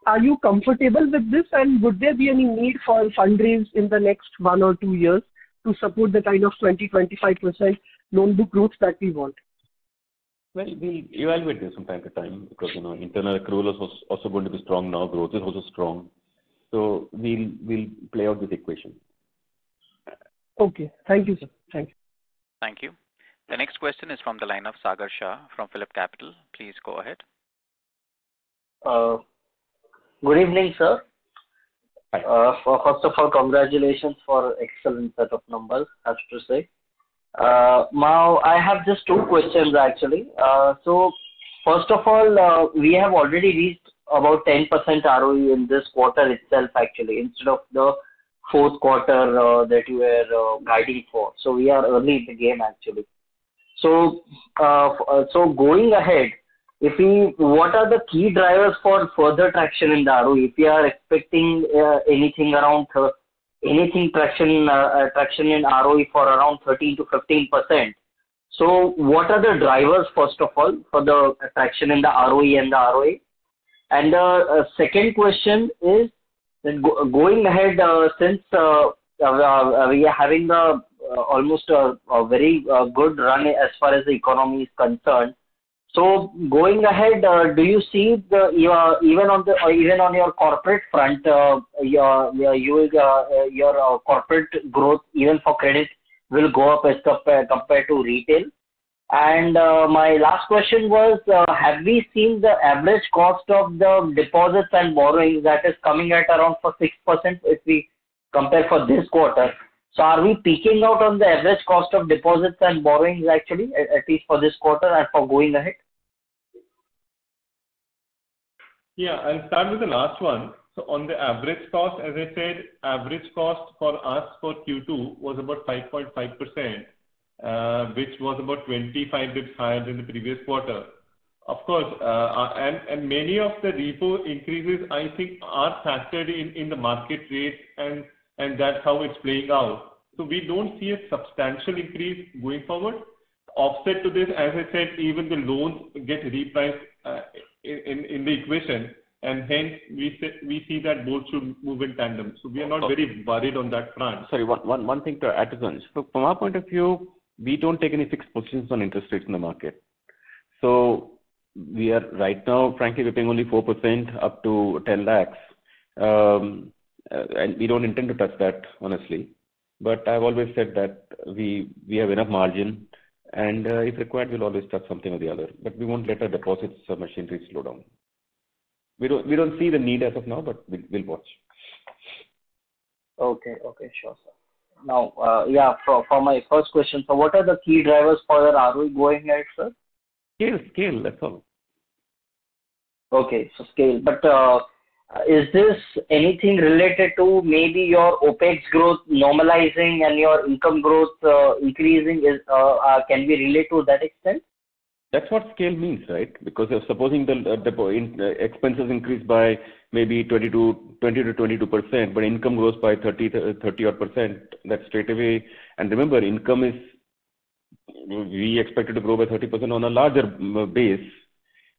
Are you comfortable with this, and would there be any need for fundraise in the next 1 or 2 years to support the kind of 20-25% loan book growth that we want? Well, we'll evaluate this from time to time because internal accrual is also going to be strong now. Growth is also strong, so we'll play out this equation. Okay, thank you, sir. Thank you. Thank you. The next question is from the line of Sagar Shah from Phillip Capital. Please go ahead. Good evening, sir. Hi. First of all, congratulations for excellent set of numbers, I have to say. Now, I have just 2 questions actually. So, first of all, we have already reached about 10% ROE in this quarter itself actually, instead of the 4th quarter that you were guiding for. So, we are early in the game actually. So, going ahead, what are the key drivers for further traction in the ROE? If we are expecting anything around traction in ROE for around 13 to 15%. So, what are the drivers first of all for the traction in the ROE and the ROA? And the second question is that going ahead, since we are having almost a very good run as far as the economy is concerned. So going ahead, do you see even on your corporate front, your corporate growth even for credit will go up as compared to retail? And my last question was, have we seen the average cost of the deposits and borrowings that is coming at around for 6% if we compare for this quarter? So are we peaking out on the average cost of deposits and borrowings actually, at least for this quarter and for going ahead? Yeah, I'll start with the last one. So on the average cost, as I said, average cost for us for Q2 was about 5.5%, which was about 25 bits higher than the previous quarter. Of course, and many of the repo increases, I think, are factored in the market rate, and that's how it's playing out. So we don't see a substantial increase going forward. Offset to this, as I said, even the loans get repriced in the equation, and hence we see that both should move in tandem. So we are not very worried on that front. Sorry, one thing to add to that. So from our point of view, we don't take any fixed positions on interest rates in the market. So we are right now, frankly, we're paying only 4% up to 10 lakhs. And we don't intend to touch that, honestly. But I've always said that we have enough margin, and if required, we'll always touch something or the other. But we won't let our deposits machinery slow down. We don't see the need as of now, but we'll watch. Okay, sure, sir. Now, for my first question, so what are the key drivers for your ROE going ahead, sir? Scale, that's all. Okay, so scale. But is this anything related to maybe your OPEX growth normalizing and your income growth increasing? Can we relate to that extent? That's what scale means, right? Because if supposing the expenses increase by maybe 20 to 22%, but income grows by 30 odd percent, that's straight away. And remember, income is, we expect it to grow by 30% on a larger base,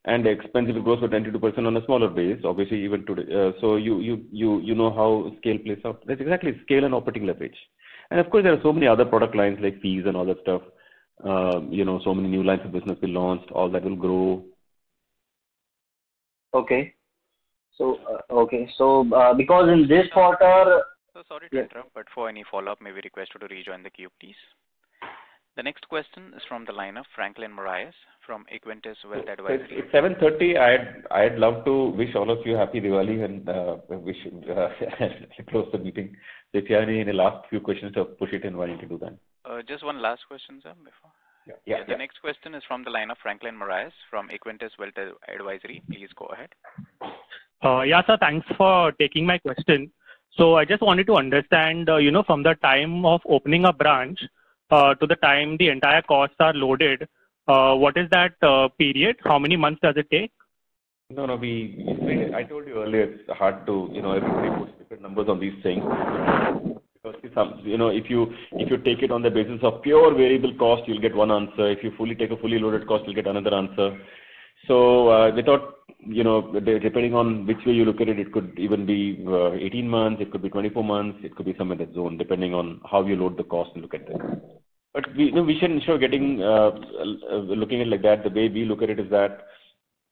and the expenses will grow by 22% on a smaller base, obviously even today. So you know how scale plays out. That's exactly scale and operating leverage. And of course, there are so many other product lines like fees and all that stuff. So many new lines of business will launch, all that will grow. Okay. So, because in this quarter... So sorry to interrupt, but for any follow-up, may we request you to rejoin the queue, please. The next question is from the line of Franklin Moraes from Equentis Wealth Advisory. It's 7:30. I'd love to wish all of you happy Diwali and wish close the meeting. So if you have any last few questions, push it in. Why don't you do that? Just one last question, sir, before. Yeah. The next question is from the line of Franklin Moraes from Equentis Wealth Advisory. Please go ahead. Yeah, sir. Thanks for taking my question. So I just wanted to understand, from the time of opening a branch to the time the entire costs are loaded, what is that period? How many months does it take? No. I told you earlier, it's hard to, everybody puts different numbers on these things. Because if you take it on the basis of pure variable cost, you'll get one answer. If you take a fully loaded cost, you'll get another answer. So without, depending on which way you look at it, it could even be 18 months, it could be 24 months, it could be somewhere in that zone, depending on how you load the cost and look at it. But we shouldn't looking at it like that. The way we look at it is that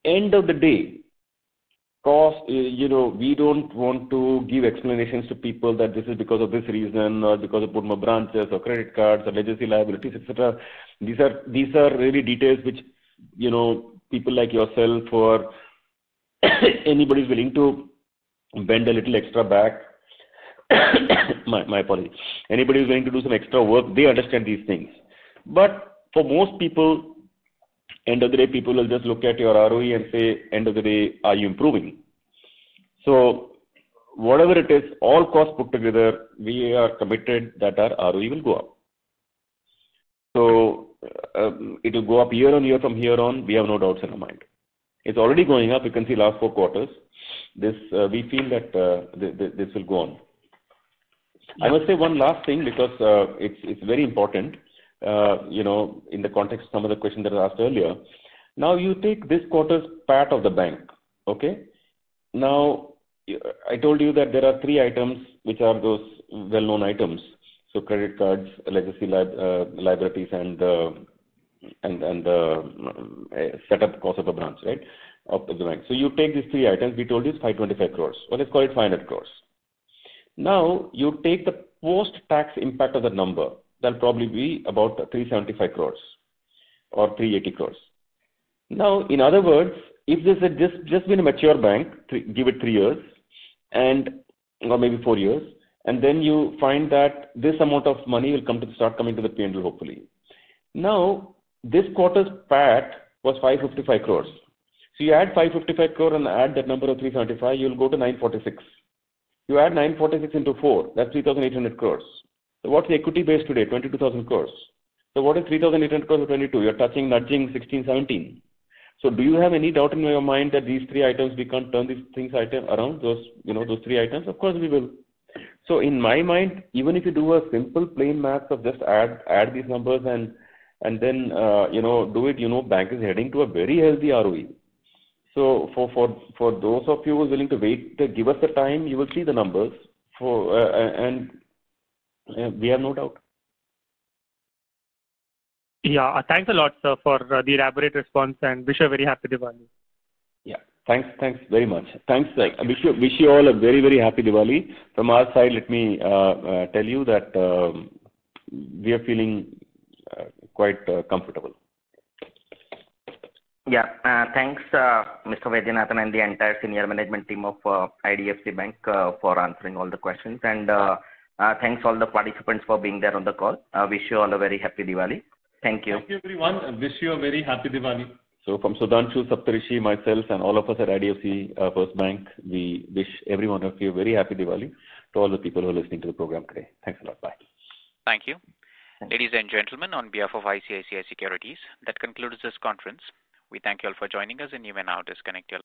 end of the day, cost, we don't want to give explanations to people that this is because of this reason or because of put more branches or credit cards or legacy liabilities, etc. These are really details which, people like yourself or anybody is willing to bend a little extra back. my apologies. Anybody who's willing to do some extra work, they understand these things. But for most people, end of the day, people will just look at your ROE and say, end of the day, are you improving? So whatever it is, all costs put together, we are committed that our ROE will go up. So it will go up year on year from here on. We have no doubts in our mind. It's already going up. You can see last 4 quarters. We feel that this will go on. I must say one last thing because it's very important. In the context of some of the questions that were asked earlier. Now you take this quarter's PAT of the bank, okay? Now, I told you that there are 3 items which are those well-known items. So credit cards, legacy liabilities, and the setup cost of a branch, right, of the bank. So you take these 3 items. We told you it's 525 crores. Well, let's call it 500 crores. Now you take the post-tax impact of the number. That'll probably be about 375 crores or 380 crores. Now, in other words, if this had just been a mature bank, give it 3 years, or maybe 4 years, and then you find that this amount of money will start coming to the P&L hopefully. Now, this quarter's PAT was 555 crores. So you add 555 crore and add that number of 375, you'll go to 946. You add 946 into 4, that's 3,800 crores. So what's the equity base today? 22,000 crores. So what is 3,800 crores or 22? You're nudging 16, 17. So do you have any doubt in your mind that these 3 items, we can't turn these things around, those 3 items? Of course we will. So in my mind, even if you do a simple plain math of just add these numbers and then, do it, bank is heading to a very healthy ROE. So for those of you who are willing to wait, give us the time, you will see the numbers and we have no doubt. Yeah, thanks a lot, sir, for the elaborate response and wish you a very happy Diwali. Yeah, thanks very much. Thanks. I wish you all a very, very happy Diwali. From our side, let me tell you that we are feeling quite comfortable. Yeah, thanks, Mr. Vaidyanathan and the entire senior management team of IDFC Bank for answering all the questions. And thanks all the participants for being there on the call. Wish you all a very happy Diwali. Thank you. Thank you, everyone. And wish you a very happy Diwali. So from Sudhanshu, Saptarishi, myself, and all of us at IDFC First Bank, we wish every one of you a very happy Diwali to all the people who are listening to the program today. Thanks a lot. Bye. Thank you. Ladies and gentlemen, on behalf of ICICI Securities, that concludes this conference. We thank you all for joining us, and you may now disconnect your